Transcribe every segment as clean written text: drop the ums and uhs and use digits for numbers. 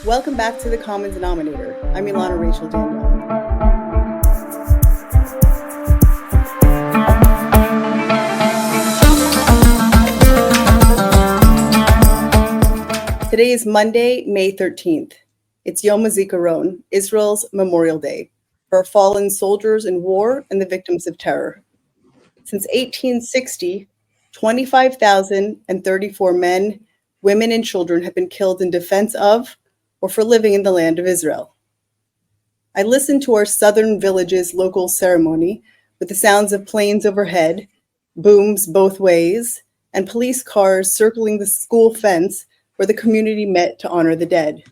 Welcome back to The Common Denominator. I'm Ilana Rachel Daniel. Today is Monday, May 13th. It's Yom HaZikaron, Israel's Memorial Day, for our fallen soldiers in war and the victims of terror. Since 1860, 25,034 men, women, and children have been killed in defense of or for living in the land of Israel. I listened to our southern village's local ceremony with the sounds of planes overhead, booms both ways, and police cars circling the school fence where the community met to honor the dead.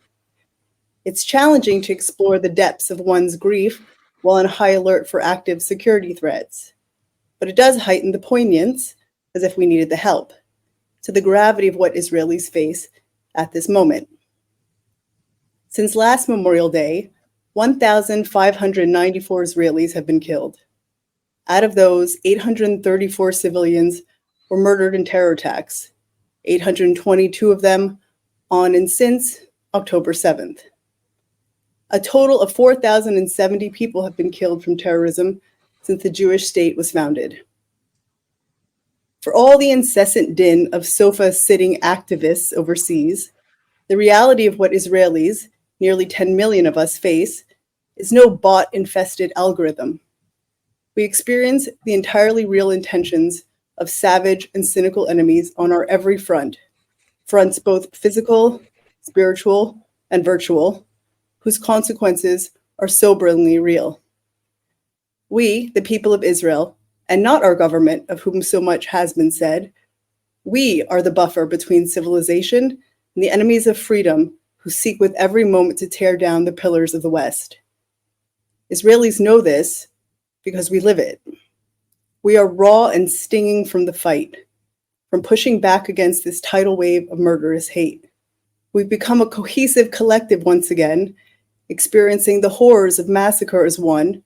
It's challenging to explore the depths of one's grief while on high alert for active security threats. But it does heighten the poignance, as if we needed the help, to the gravity of what Israelis face at this moment. Since last Memorial Day, 1,594 Israelis have been killed. Out of those, 834 civilians were murdered in terror attacks, 822 of them on and since October 7th. A total of 4,070 people have been killed from terrorism since the Jewish state was founded. For all the incessant din of sofa-sitting activists overseas, the reality of what Israelis, nearly 10 million of us, face is no bot-infested algorithm. We experience the entirely real intentions of savage and cynical enemies on our every front, fronts both physical, spiritual, and virtual, whose consequences are soberingly real. We, the people of Israel, and not our government, of whom so much has been said, we are the buffer between civilization and the enemies of freedom who seek with every moment to tear down the pillars of the West. Israelis know this because we live it. We are raw and stinging from the fight, from pushing back against this tidal wave of murderous hate. We've become a cohesive collective once again, experiencing the horrors of massacre as one,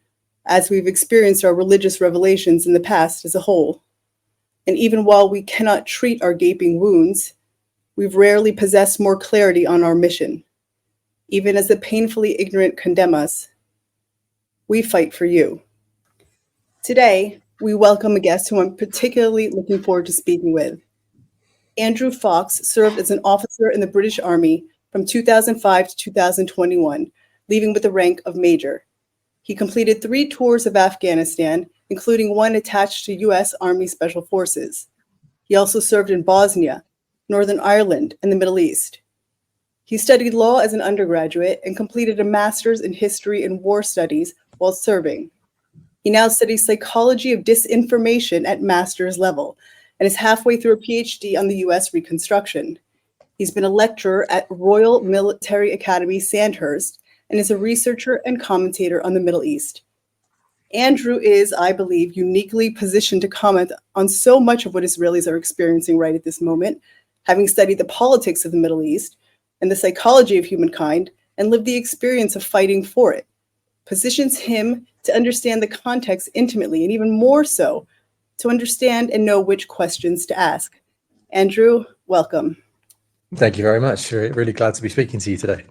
as we've experienced our religious revelations in the past as a whole. And even while we cannot treat our gaping wounds, we've rarely possessed more clarity on our mission. Even as the painfully ignorant condemn us, we fight for you. Today, we welcome a guest who I'm particularly looking forward to speaking with. Andrew Fox served as an officer in the British Army from 2005 to 2021, leaving with the rank of Major. He completed 3 tours of Afghanistan, including one attached to US Army Special Forces. He also served in Bosnia, Northern Ireland, and the Middle East. He studied law as an undergraduate and completed a master's in history and war studies while serving. He now studies psychology of disinformation at master's level and is halfway through a PhD on the US Reconstruction. He's been a lecturer at Royal Military Academy Sandhurst and is a researcher and commentator on the Middle East. Andrew is, I believe, uniquely positioned to comment on so much of what Israelis are experiencing right at this moment, having studied the politics of the Middle East and the psychology of humankind and lived the experience of fighting for it, positions him to understand the context intimately and even more so, to understand and know which questions to ask. Andrew, welcome. Thank you very much. Really glad to be speaking to you today.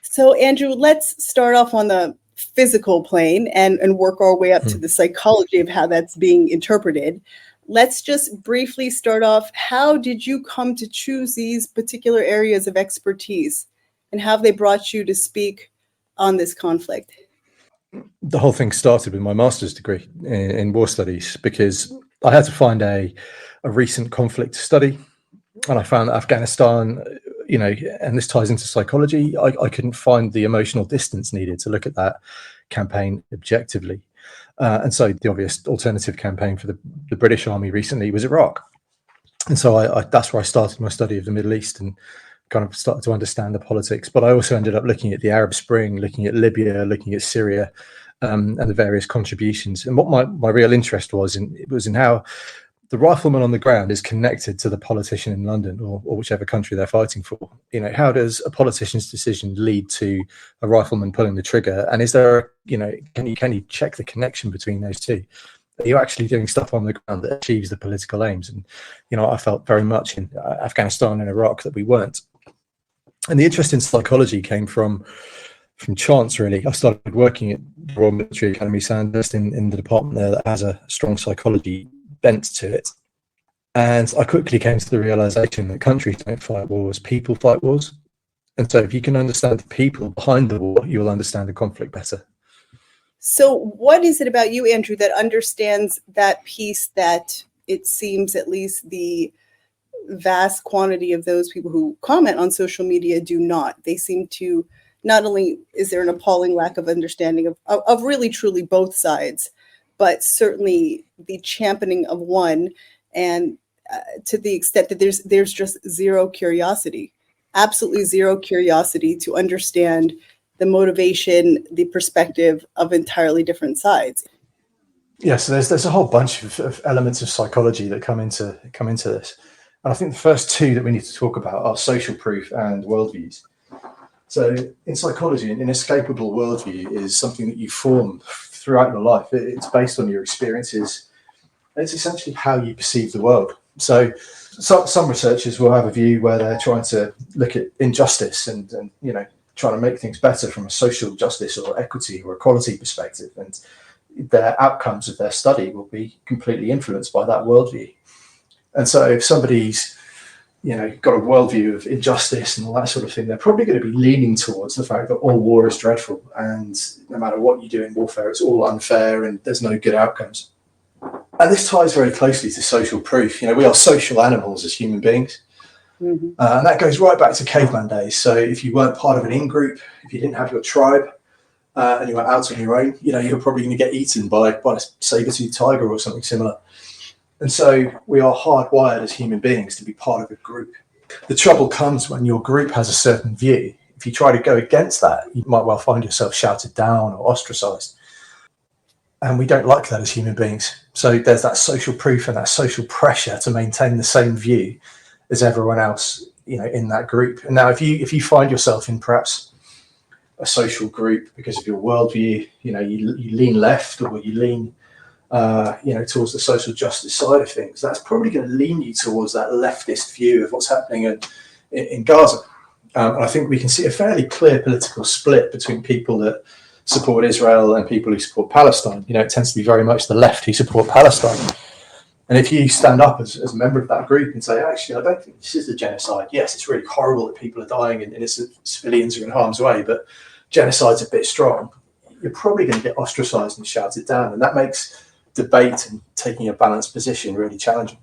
So Andrew, let's start off on the physical plane and work our way up to the psychology of how that's being interpreted. Let's just briefly start off. How did you come to choose these particular areas of expertise, and how have they brought you to speak on this conflict? The whole thing started with my master's degree in war studies, because I had to find a recent conflict to study, and I found that Afghanistan, and this ties into psychology, I couldn't find the emotional distance needed to look at that campaign objectively. And so the obvious alternative campaign for the British Army recently was Iraq. And so that's where I started my study of the Middle East and kind of started to understand the politics. But I also ended up looking at the Arab Spring, looking at Libya, looking at Syria, and the various contributions. And what my real interest was in how the rifleman on the ground is connected to the politician in London or whichever country they're fighting for. How does a politician's decision lead to a rifleman pulling the trigger? And is there, can you check the connection between those two? Are you actually doing stuff on the ground that achieves the political aims? And, I felt very much in Afghanistan and Iraq that we weren't. And the interest in psychology came from chance, really. I started working at the Royal Military Academy Sandhurst in the department there that has a strong psychology bent to it. And I quickly came to the realization that countries don't fight wars, people fight wars. And so if you can understand the people behind the war, you'll understand the conflict better. So what is it about you, Andrew, that understands that piece that it seems at least the vast quantity of those people who comment on social media do not? They seem to, not only is there an appalling lack of understanding of really truly both sides, but certainly the championing of one, and to the extent that there's just zero curiosity, absolutely zero curiosity to understand the motivation, the perspective of entirely different sides. Yeah, so there's a whole bunch of elements of psychology that come into this. And I think the first two that we need to talk about are social proof and worldviews. So in psychology, an inescapable worldview is something that you form throughout your life. It's based on your experiences. It's essentially how you perceive the world. So some researchers will have a view where they're trying to look at injustice and trying to make things better from a social justice or equity or equality perspective. And their outcomes of their study will be completely influenced by that worldview. And so if somebody's got a worldview of injustice and all that sort of thing, they're probably going to be leaning towards the fact that all war is dreadful, and no matter what you do in warfare, it's all unfair and there's no good outcomes. And this ties very closely to social proof. We are social animals as human beings. Mm-hmm. And that goes right back to caveman days. So if you weren't part of an in-group, if you didn't have your tribe, and you were out on your own, you're probably going to get eaten by a saber-toothed tiger or something similar. And so we are hardwired as human beings to be part of a group. The trouble comes when your group has a certain view. If you try to go against that, you might well find yourself shouted down or ostracized. And we don't like that as human beings. So there's that social proof and that social pressure to maintain the same view as everyone else, in that group. And now if you find yourself in perhaps a social group because of your worldview, you lean left or you lean towards the social justice side of things, that's probably going to lean you towards that leftist view of what's happening in Gaza. And I think we can see a fairly clear political split between people that support Israel and people who support Palestine. It tends to be very much the left who support Palestine. And if you stand up as a member of that group and say, actually, I don't think this is a genocide. Yes, it's really horrible that people are dying and innocent civilians are in harm's way, but genocide's a bit strong, you're probably going to get ostracized and shouted down. And that makes debate and taking a balanced position really challenging.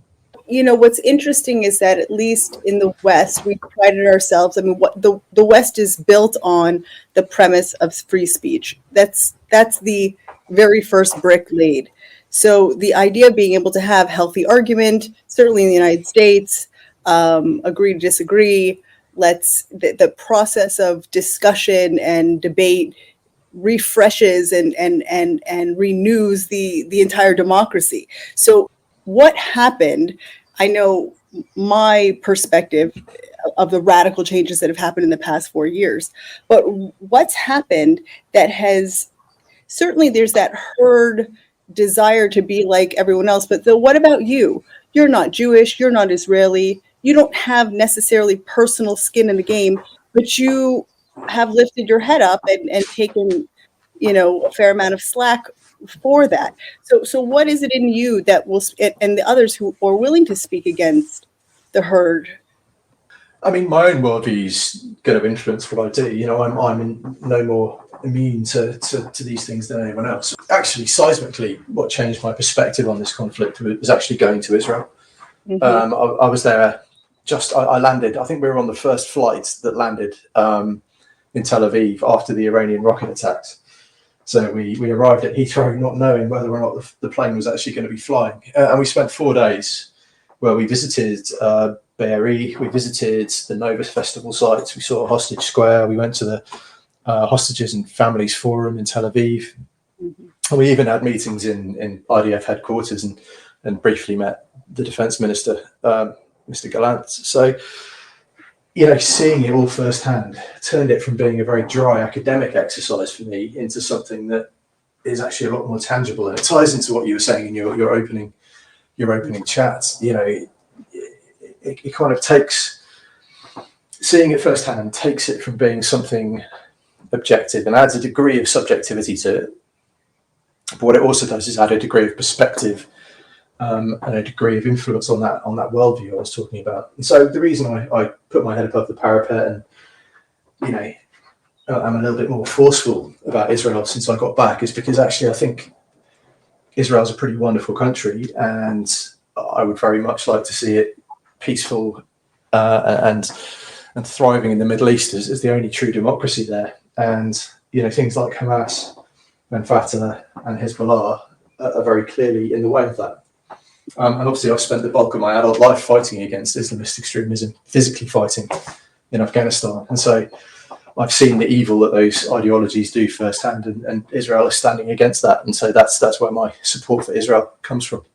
What's interesting is that at least in the West, we prided ourselves. I mean, what the West is built on the premise of free speech. That's the very first brick laid. So the idea of being able to have healthy argument, certainly in the United States, agree to disagree, the process of discussion and debate refreshes and renews the entire democracy. So what happened? I know my perspective of the radical changes that have happened in the past 4 years, but what's happened that has, certainly there's that herd desire to be like everyone else, but what about you? You're not Jewish, you're not Israeli, you don't have necessarily personal skin in the game, but you have lifted your head up and taken, a fair amount of slack for that. So what is it in you that will, and the others who are willing to speak against the herd? I mean, my own worldview's going to influence what I do. I'm no more immune to these things than anyone else. Actually, seismically, what changed my perspective on this conflict was actually going to Israel. Mm-hmm. I was there I landed, I think we were on the first flight that landed in Tel Aviv after the Iranian rocket attacks. So we arrived at Heathrow not knowing whether or not the plane was actually going to be flying. And we spent 4 days where we visited Be'eri, we visited the Novus Festival sites, we saw Hostage Square, we went to the Hostages and Families Forum in Tel Aviv. Mm-hmm. And we even had meetings in IDF headquarters and briefly met the Defence Minister, Mr. Gallant. So, seeing it all firsthand turned it from being a very dry academic exercise for me into something that is actually a lot more tangible. And it ties into what you were saying in your opening chat. It kind of takes seeing it firsthand takes it from being something objective and adds a degree of subjectivity to it. But what it also does is add a degree of perspective and a degree of influence on that worldview I was talking about. And so the reason I put my head above the parapet and, you know, I'm a little bit more forceful about Israel since I got back is because actually I think Israel's a pretty wonderful country, and I would very much like to see it peaceful and thriving in the Middle East as the only true democracy there. And, you know, things like Hamas and Fatah and Hezbollah are very clearly in the way of that. And obviously I've spent the bulk of my adult life fighting against Islamist extremism, physically fighting in Afghanistan. And so I've seen the evil that those ideologies do firsthand, and Israel is standing against that. And so that's where my support for Israel comes from.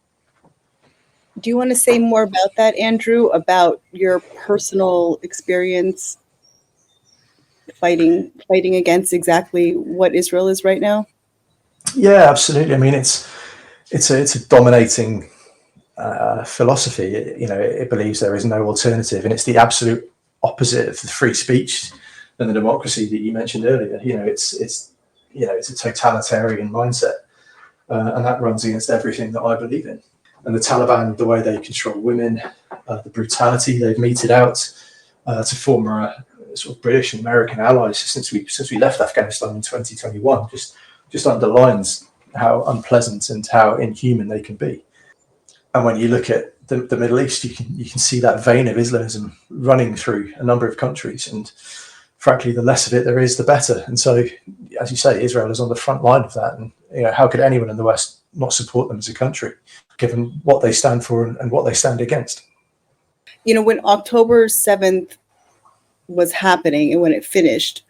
Do you want to say more about that, Andrew, about your personal experience fighting against exactly what Israel is right now? Yeah, absolutely. I mean, it's a dominating philosophy. You know, it believes there is no alternative, and it's the absolute opposite of the free speech and the democracy that you mentioned earlier. You know, it's a totalitarian mindset, and that runs against everything that I believe in. And the Taliban, the way they control women, the brutality they've meted out to former sort of British and American allies since we left Afghanistan in 2021, just underlines how unpleasant and how inhuman they can be. And when you look at the Middle East, you can see that vein of Islamism running through a number of countries, and frankly, the less of it there is, the better. And so, as you say, Israel is on the front line of that. And, you know, how could anyone in the West not support them as a country, given what they stand for and what they stand against? You know, when October 7th was happening and when it finished,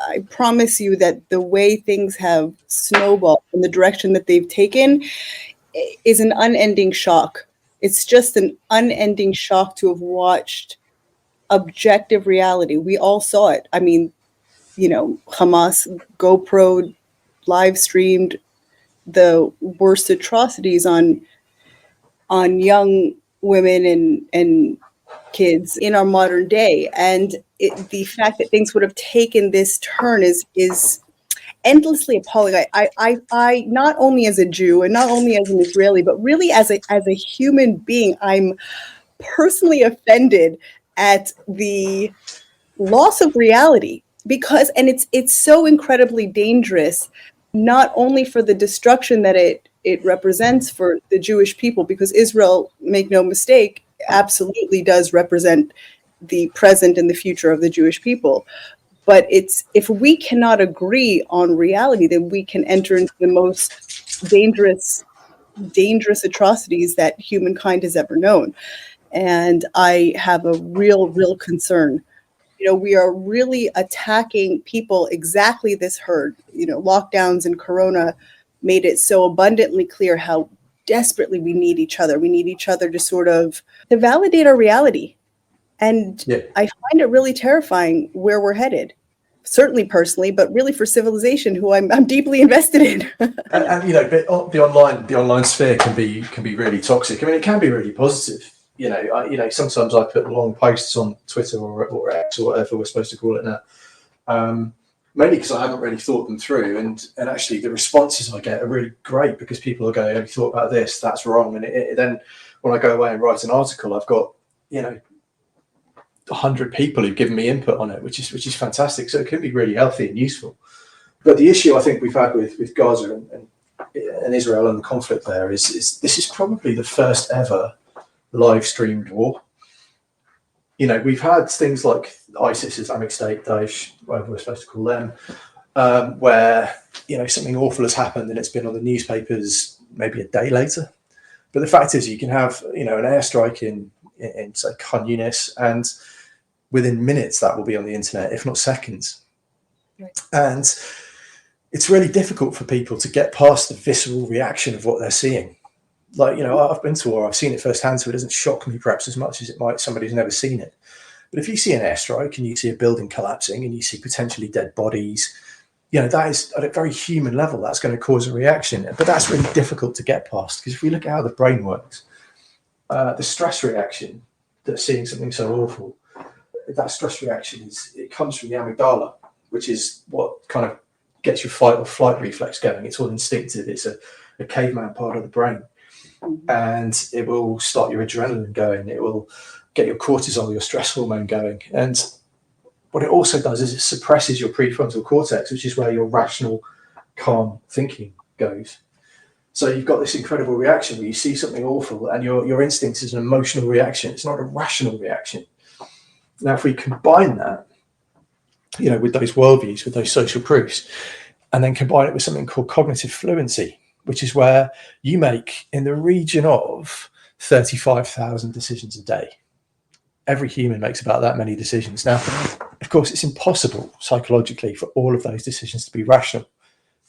I promise you that the way things have snowballed in the direction that they've taken is an unending shock. It's just an unending shock to have watched objective reality. We all saw it. I mean, you know, Hamas GoPro live streamed the worst atrocities on young women and kids in our modern day. And the fact that things would have taken this turn is endlessly appalling. I not only as a Jew and not only as an Israeli, but really as a human being, I'm personally offended at the loss of reality, because it's so incredibly dangerous, not only for the destruction that it represents for the Jewish people, because Israel, make no mistake, absolutely does represent the present and the future of the Jewish people. But it's, if we cannot agree on reality, then we can enter into the most dangerous atrocities that humankind has ever known. And I have a real concern. You know, we are really attacking people exactly this herd. You know, lockdowns and Corona made it so abundantly clear how desperately we need each other. We need each other to validate our reality. And yeah. I find it really terrifying where we're headed. Certainly personally, but really for civilization, who I'm deeply invested in. and you know, the online sphere can be really toxic. I mean, it can be really positive. You know, sometimes I put long posts on Twitter or X or whatever we're supposed to call it now, mainly because I haven't really thought them through. And actually, the responses I get are really great, because people are going, "Have you thought about this? That's wrong." And then when I go away and write an article, I've got, you know, 100 people who've given me input on it, which is fantastic. So it can be really healthy and useful. But the issue I think we've had with Gaza and Israel and the conflict there is this is probably the first ever live streamed war. You know, we've had things like ISIS, Islamic State, Daesh, whatever we're supposed to call them, where, you know, something awful has happened and it's been on the newspapers maybe a day later. But the fact is, you can have, you know, an airstrike in say Khan Yunis, and within minutes that will be on the internet, if not seconds. Right. And it's really difficult for people to get past the visceral reaction of what they're seeing. Like, you know, I've been to war, I've seen it firsthand, so it doesn't shock me perhaps as much as it might somebody who's never seen it. But if you see an airstrike and you see a building collapsing and you see potentially dead bodies, you know, that is at a very human level, that's going to cause a reaction. But that's really difficult to get past, because if we look at how the brain works, the stress reaction that seeing something so awful that stress reaction it comes from the amygdala, which is what kind of gets your fight or flight reflex going. It's all instinctive. It's a caveman part of the brain. And it will start your adrenaline going. It will get your cortisol, your stress hormone going. And what it also does is it suppresses your prefrontal cortex, which is where your rational, calm thinking goes. So you've got this incredible reaction where you see something awful and your instinct is an emotional reaction. It's not a rational reaction. Now, if we combine that, with those worldviews, with those social proofs, and then combine it with something called cognitive fluency, which is where you make in the region of 35,000 decisions a day. Every human makes about that many decisions. Now, of course, it's impossible psychologically for all of those decisions to be rational.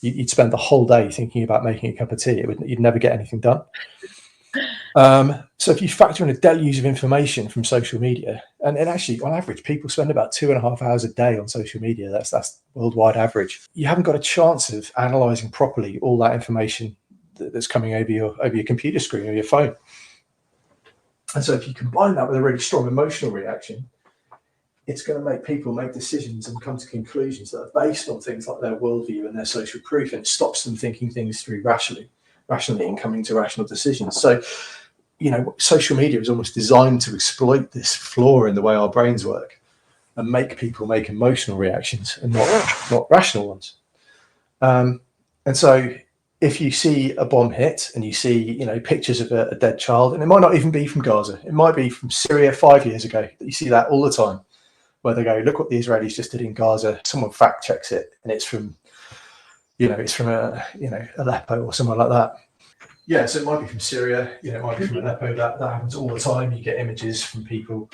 You'd spend the whole day thinking about making a cup of tea. You'd never get anything done. So if you factor in a deluge of information from social media, and actually on average, people spend about 2.5 hours a day on social media. That's worldwide average. You haven't got a chance of analysing properly all that information that's coming over your computer screen or your phone. And so if you combine that with a really strong emotional reaction, it's going to make people make decisions and come to conclusions that are based on things like their worldview and their social proof, and it stops them thinking things through rationally and coming to rational decisions. So, social media is almost designed to exploit this flaw in the way our brains work and make people make emotional reactions and not rational ones. And so if you see a bomb hit and you see, pictures of a dead child, and it might not even be from Gaza, it might be from Syria 5 years ago, that you see that all the time, where they go, look what the Israelis just did in Gaza. Someone fact checks it, and it's from Aleppo or somewhere like that. Yeah, so it might be from Syria, it might be from Aleppo. That happens all the time. You get images from people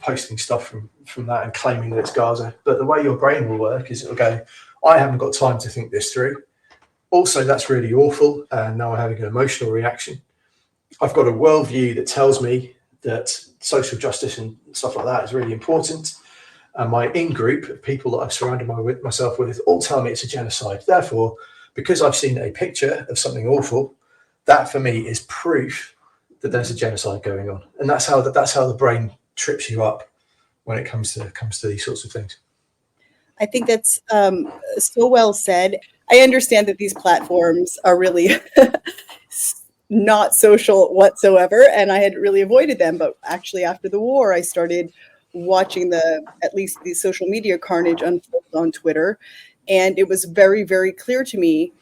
posting stuff from that and claiming that it's Gaza. But the way your brain will work is it'll go, I haven't got time to think this through. Also, that's really awful, and now I'm having an emotional reaction. I've got a worldview that tells me that social justice and stuff like that is really important. And my in-group of people that I've surrounded myself with all tell me it's a genocide. Therefore, because I've seen a picture of something awful, that for me is proof that there's a genocide going on. And that's how the brain trips you up when it comes to these sorts of things. I think that's so well said. I understand that these platforms are really not social whatsoever, and I had really avoided them. But actually, after the war, I started watching at least the social media carnage unfold on Twitter, and it was very, very clear to me,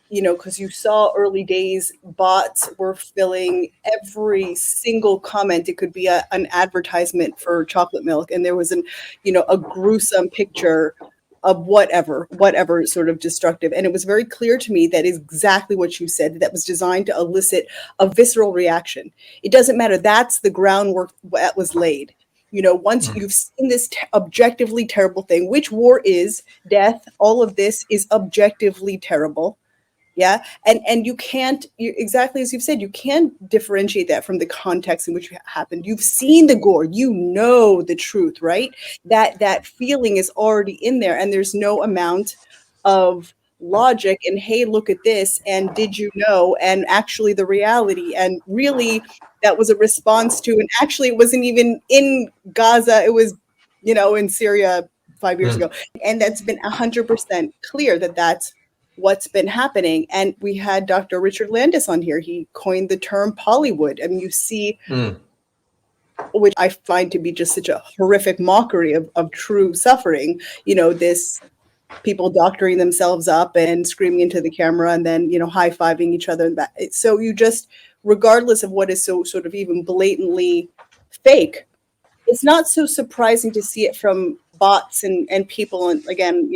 because you saw early days, bots were filling every single comment. It could be an advertisement for chocolate milk, and there was a gruesome picture of whatever sort of destructive. And it was very clear to me that is exactly what you said, that was designed to elicit a visceral reaction. It doesn't matter. That's the groundwork that was laid. Once you've seen this objectively terrible thing, which war is, death, all of this is objectively terrible. Yeah. And exactly as you've said, you can't differentiate that from the context in which it happened. You've seen the gore, the truth, right? That feeling is already in there, and there's no amount of logic and, hey, look at this, and did you know, and actually the reality. And really that was a response to, and actually it wasn't even in Gaza, it was, in Syria 5 years ago. And that's been 100% clear that that's what's been happening. And we had Dr. Richard Landis on here. He coined the term Pollywood. I mean, you see, which I find to be just such a horrific mockery of true suffering, this people doctoring themselves up and screaming into the camera and then, high-fiving each other. So you just, regardless of what is so sort of even blatantly fake, it's not so surprising to see it from bots and people, and again,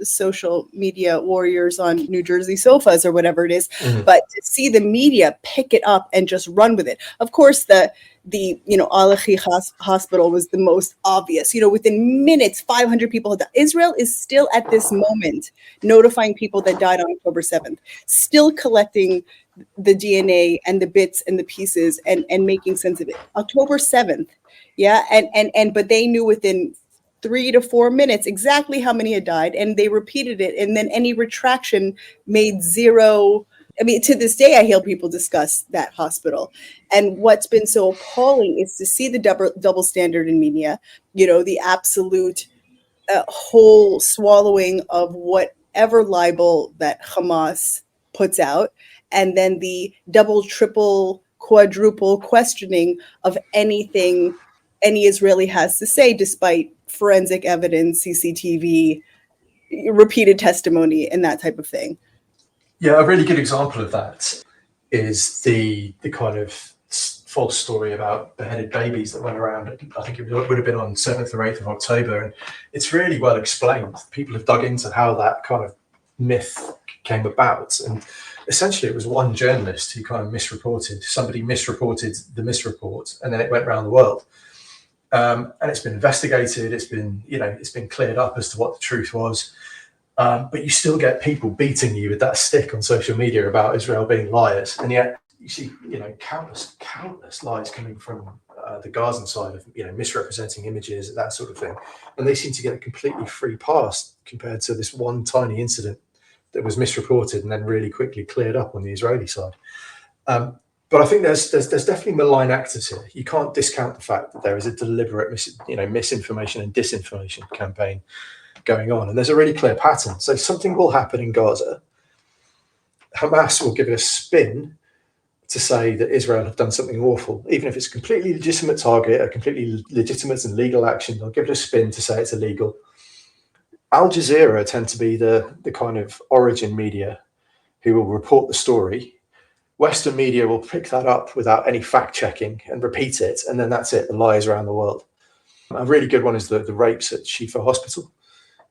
social media warriors on New Jersey sofas or whatever it is, but to see the media pick it up and just run with it. Of course, the Al-Akhi hospital was the most obvious. Within minutes, 500 people had died. Israel is still at this moment notifying people that died on October 7th, still collecting the DNA and the bits and the pieces and making sense of it. October 7th. Yeah. But they knew within 3 to 4 minutes exactly how many had died, and they repeated it. And then any retraction made zero I mean, to this day, I hear people discuss that hospital. And what's been so appalling is to see the double standard in media, the absolute whole swallowing of whatever libel that Hamas puts out, and then the double, triple, quadruple questioning of anything any Israeli has to say, despite forensic evidence, CCTV, repeated testimony, and that type of thing. Yeah, a really good example of that is the kind of false story about beheaded babies that went around. I think it would have been on 7th or 8th of October, and it's really well explained. People have dug into how that kind of myth came about, and essentially it was one journalist who kind of misreported. Somebody misreported the misreport, and then it went around the world. And it's been investigated. It's been cleared up as to what the truth was. But you still get people beating you with that stick on social media about Israel being liars, and yet you see, countless lies coming from the Gazan side of, misrepresenting images, that sort of thing, and they seem to get a completely free pass compared to this one tiny incident that was misreported and then really quickly cleared up on the Israeli side. But I think there's definitely malign actors here. You can't discount the fact that there is a deliberate misinformation and disinformation campaign going on, and there's a really clear pattern. So something will happen in Gaza. Hamas will give it a spin to say that Israel have done something awful, even if it's a completely legitimate target, a completely legitimate and legal action. They'll give it a spin to say it's illegal. Al Jazeera tend to be the kind of origin media who will report the story. Western media will pick that up without any fact checking and repeat it, and then that's it. The lies around the world. A really good one is the rapes at Shifa Hospital,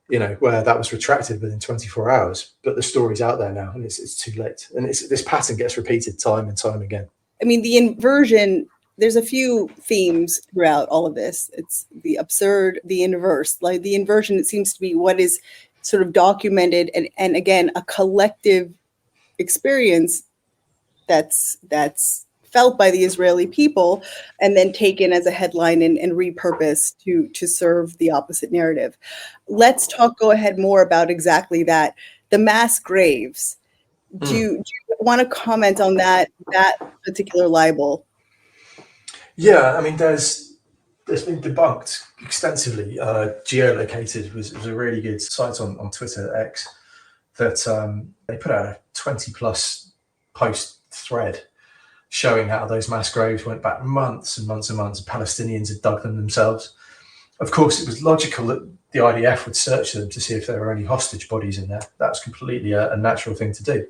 where that was retracted within 24 hours, but the story's out there now, and it's too late. And this pattern gets repeated time and time again. I mean, the inversion, there's a few themes throughout all of this. It's the absurd, the inverse. Like the inversion, it seems to be what is sort of documented and again, a collective experience that's felt by the Israeli people and then taken as a headline and repurposed to serve the opposite narrative. Let's go ahead more about exactly that. The mass graves. Do you want to comment on that particular libel? Yeah, I mean, there's been debunked extensively. Geolocated was a really good site on Twitter, X, that they put out a 20 plus post thread showing how those mass graves went back months and months and months. Palestinians had dug them themselves. Of course, it was logical that the IDF would search them to see if there were any hostage bodies in there. That was completely a natural thing to do.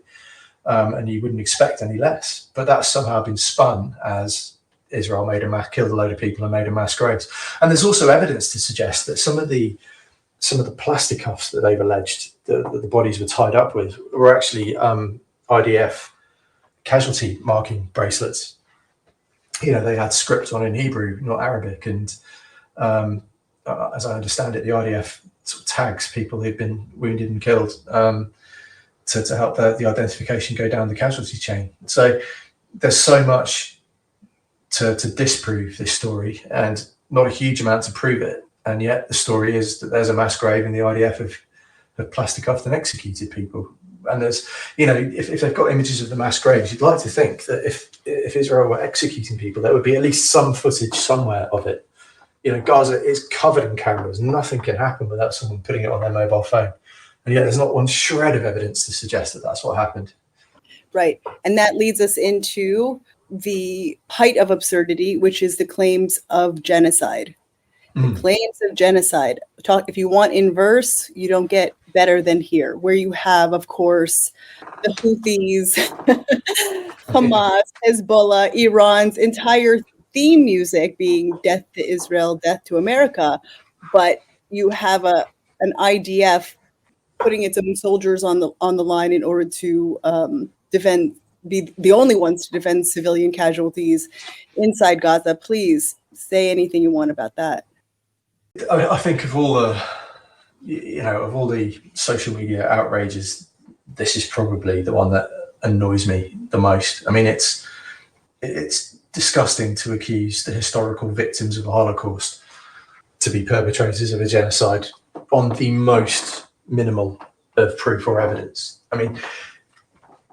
And you wouldn't expect any less. But that's somehow been spun as Israel killed a load of people and made a mass graves. And there's also evidence to suggest that some of the plastic cuffs that they've alleged that the bodies were tied up with were actually IDF casualty marking bracelets. They had script on in Hebrew, not Arabic, and as I understand it, the IDF sort of tags people who've been wounded and killed to help the identification go down the casualty chain. So there's so much to disprove this story, and not a huge amount to prove it. And yet the story is that there's a mass grave, and the IDF have plastic cuffed and executed people. And there's, if they've got images of the mass graves, you'd like to think that if Israel were executing people, there would be at least some footage somewhere of it. Gaza is covered in cameras. Nothing can happen without someone putting it on their mobile phone. And yet there's not one shred of evidence to suggest that that's what happened. Right. And that leads us into the height of absurdity, which is the claims of genocide. The claims of genocide. If you want inverse, you don't get better than here, where you have, of course, the Houthis, Hamas, Hezbollah, Iran's entire theme music being death to Israel, death to America. But you have an IDF putting its own soldiers on the line in order to be the only ones to defend civilian casualties inside Gaza. Please say anything you want about that. I think of all the social media outrages, this is probably the one that annoys me the most. I mean, it's disgusting to accuse the historical victims of the Holocaust to be perpetrators of a genocide on the most minimal of proof or evidence. I mean,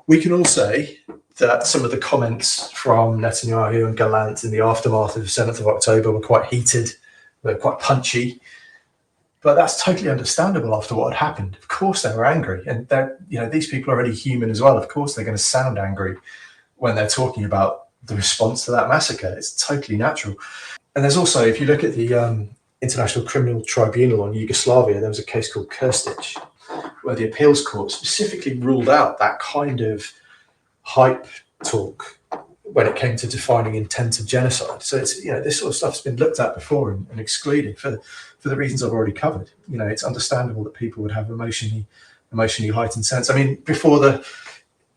We can all say that some of the comments from Netanyahu and Gallant in the aftermath of the 7th of October were quite heated, they were quite punchy, but that's totally understandable after what had happened. Of course they were angry, and these people are already human as well. Of course they're going to sound angry when they're talking about the response to that massacre. It's totally natural. And there's also, if you look at the International Criminal Tribunal on Yugoslavia, there was a case called Krstić, where the appeals court specifically ruled out that kind of hype talk when it came to defining intent of genocide. So it's, this sort of stuff's been looked at before and excluded for the reasons I've already covered. It's understandable that people would have emotionally heightened sense. I mean, before the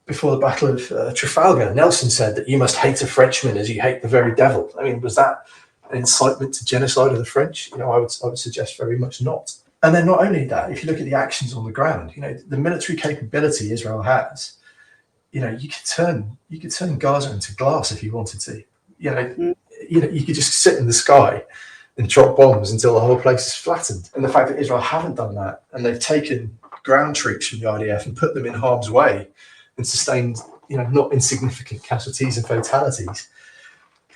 Battle of Trafalgar, Nelson said that you must hate a Frenchman as you hate the very devil. I mean, was that an incitement to genocide of the French? I would suggest very much not. And then not only that, if you look at the actions on the ground, the military capability Israel has, you could turn Gaza into glass if you wanted to. You could just sit in the sky and drop bombs until the whole place is flattened. And the fact that Israel haven't done that, and they've taken ground troops from the IDF and put them in harm's way and sustained, not insignificant casualties and fatalities,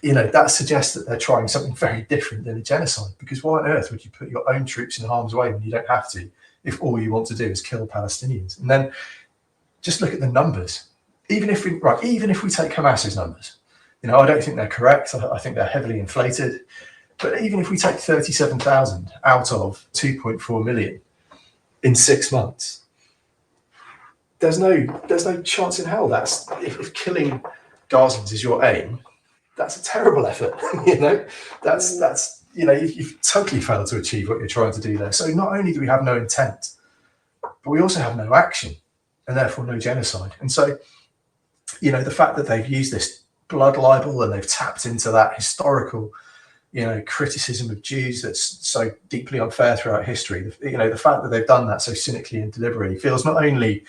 that suggests that they're trying something very different than a genocide. Because why on earth would you put your own troops in harm's way when you don't have to, if all you want to do is kill Palestinians? And then just look at the numbers. Even if we take Hamas's numbers, I don't think they're correct. I think they're heavily inflated. But even if we take 37,000 out of 2.4 million in 6 months, there's no chance in hell. That's if killing Gazans is your aim, that's a terrible effort. You've totally failed to achieve what you're trying to do there. So not only do we have no intent, but we also have no action, and therefore no genocide. And so, the fact that they've used this blood libel and they've tapped into that historical, criticism of Jews that's so deeply unfair throughout history. The fact that they've done that so cynically and deliberately feels not only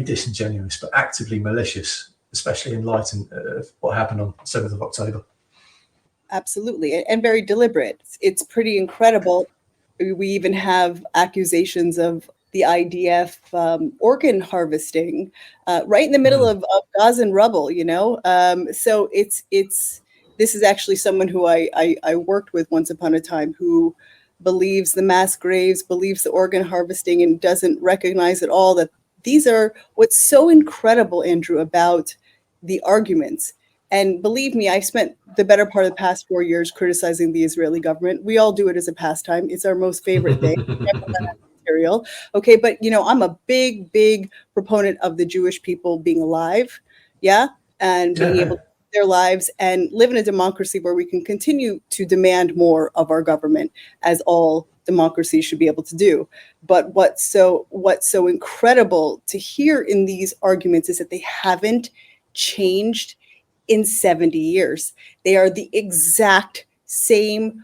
disingenuous but actively malicious, especially in light of what happened on 7th of October. Absolutely, and very deliberate. It's pretty incredible. We even have accusations of the IDF organ harvesting right in the middle of Gazan rubble, so this is actually someone who I worked with once upon a time, who believes the mass graves, believes the organ harvesting, and doesn't recognize at all that these are what's so incredible, Andrew, about the arguments. And believe me, I spent the better part of the past 4 years criticizing the Israeli government. We all do it as a pastime. It's our most favorite thing. Material. Okay, but I'm a big proponent of the Jewish people being alive, and being able to live their lives and live in a democracy where we can continue to demand more of our government, as all democracies should be able to do. But what's so incredible to hear in these arguments is that they haven't changed in 70 years. They are the exact same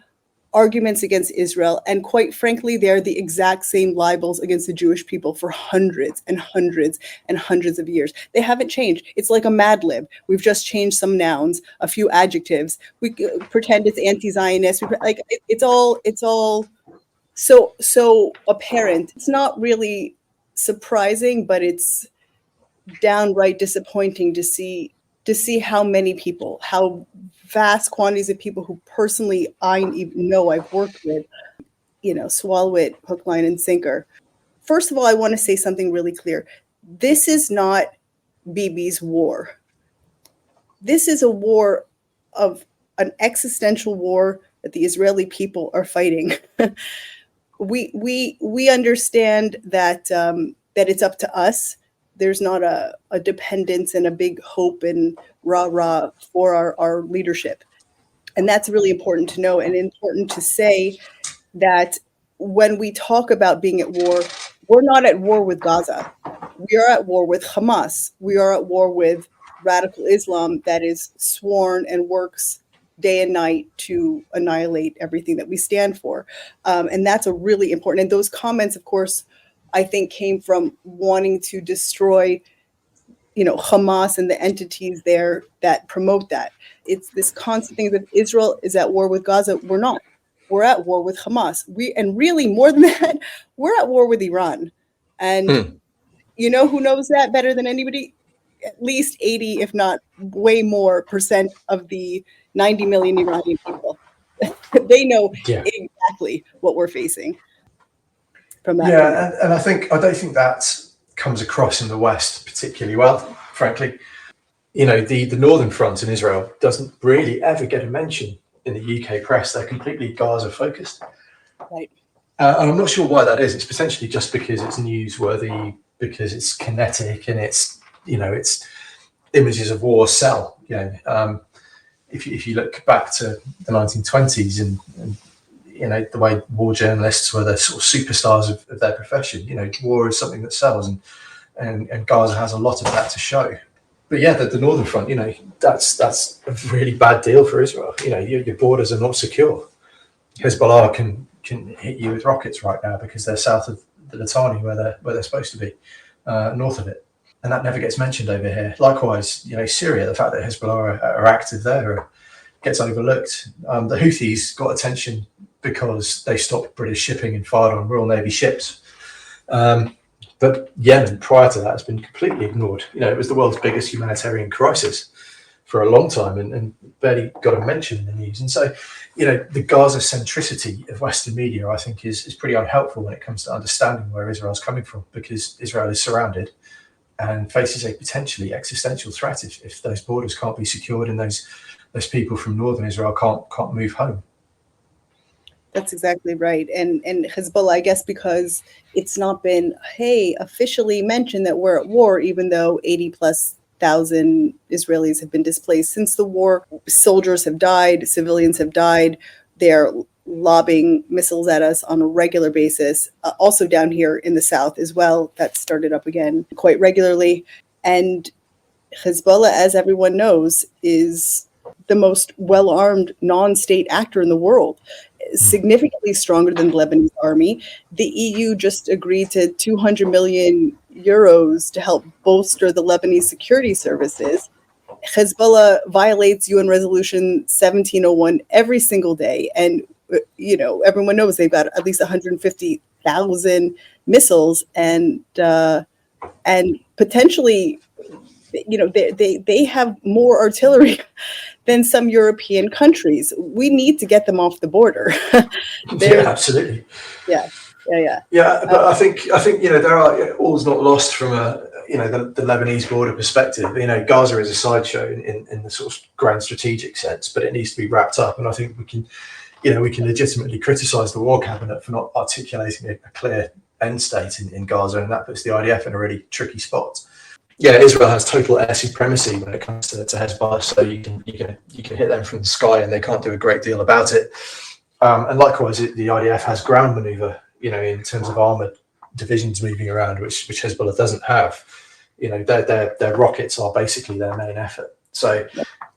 arguments against Israel, and quite frankly, they're the exact same libels against the Jewish people for hundreds and hundreds and hundreds of years. They haven't changed. It's like a Mad Lib. We've just changed some nouns, a few adjectives. We pretend it's anti-Zionist. It's all so apparent. It's not really surprising, but it's downright disappointing to see how many people, how vast quantities of people who personally I know I've worked with, swallow it hook, line, and sinker. First of all, I want to say something really clear. This is not Bibi's war. This is a war of an existential war that the Israeli people are fighting. We understand that that it's up to us. There's not a dependence and a big hope and rah-rah for our leadership. And that's really important to know, and important to say that when we talk about being at war, we're not at war with Gaza. We are at war with Hamas. We are at war with radical Islam that is sworn and works day and night to annihilate everything that we stand for. And that's a really important, and those comments, of course, I think came from wanting to destroy, Hamas and the entities there that promote that. It's this constant thing that Israel is at war with Gaza. We're not. We're at war with Hamas. And really more than that, we're at war with Iran. And you know who knows that better than anybody? at least 80, if not way more, percent of the 90 million Iranian people. They know Yeah. exactly what we're facing from that point. Yeah, and I don't think that comes across in the West particularly well, frankly. You know, the Northern Front in Israel doesn't really ever get a mention in the UK press. They're completely Gaza focused. Right. And I'm not sure why that is. It's potentially just because it's newsworthy, because it's kinetic, and it's, you know, it's images of war sell. You know, if you look back to the 1920s and you know, the way war journalists were the sort of superstars of their profession, you know, war is something that sells, and Gaza has a lot of that to show. But yeah, the Northern Front, you know, that's a really bad deal for Israel. You know, your borders are not secure. Hezbollah can hit you with rockets right now because they're south of the Litani, where they're supposed to be, north of it, and that never gets mentioned over here. Likewise, you know, Syria, the fact that Hezbollah are active there gets overlooked. The Houthis got attention because they stopped British shipping and fired on Royal Navy ships. But Yemen, prior to that, has been completely ignored. You know, it was the world's biggest humanitarian crisis for a long time and barely got a mention in the news. And so, you know, the Gaza centricity of Western media, I think, is pretty unhelpful when it comes to understanding where Israel's coming from, because Israel is surrounded and faces a potentially existential threat if those borders can't be secured and those people from northern Israel can't move home. That's exactly right. And Hezbollah, I guess, because it's not been, hey, officially mentioned that we're at war, even though 80 plus thousand Israelis have been displaced since the war. Soldiers have died, civilians have died. They're lobbing missiles at us on a regular basis. Also down here in the south as well, that started up again quite regularly. And Hezbollah, as everyone knows, is the most well-armed non-state actor in the world, significantly stronger than the Lebanese army. The EU just agreed to 200 million euros to help bolster the Lebanese security services. Hezbollah violates UN Resolution 1701 every single day. And, you know, everyone knows they've got at least 150,000 missiles and potentially, you know, they have more artillery than some European countries. We need to get them off the border. Yeah, absolutely. Yeah. But I think you know, there are all's not lost from the Lebanese border perspective. You know, Gaza is a sideshow in the sort of grand strategic sense, but it needs to be wrapped up. And I think we can legitimately criticise the war cabinet for not articulating a clear end state in Gaza, and that puts the IDF in a really tricky spot. Yeah, Israel has total air supremacy when it comes to Hezbollah, so you can hit them from the sky, and they can't do a great deal about it. And likewise, the IDF has ground maneuver, you know, in terms of armored divisions moving around, which Hezbollah doesn't have. You know, their rockets are basically their main effort. So,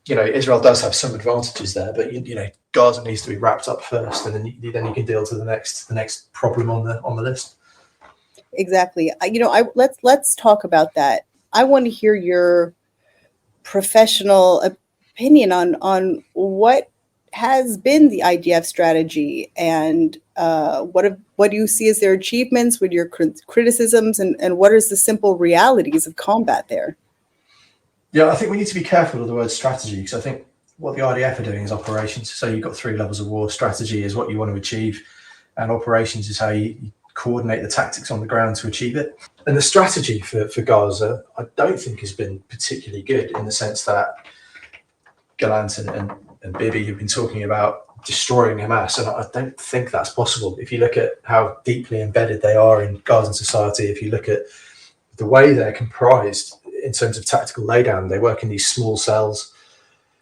you know, Israel does have some advantages there, but you know, Gaza needs to be wrapped up first, and then you can deal to the next problem on the list. Exactly. Let's talk about that. I want to hear your professional opinion on what has been the IDF strategy, and what do you see as their achievements, what are your criticisms, and what is the simple realities of combat there? Yeah, I think we need to be careful of the word strategy, because I think what the IDF are doing is operations. So you've got 3 levels of war. Strategy is what you want to achieve, and operations is how you coordinate the tactics on the ground to achieve it. And the strategy for Gaza, I don't think has been particularly good, in the sense that Gallant and Bibi have been talking about destroying Hamas, and I don't think that's possible. If you look at how deeply embedded they are in Gazan society, if you look at the way they're comprised in terms of tactical laydown, they work in these small cells.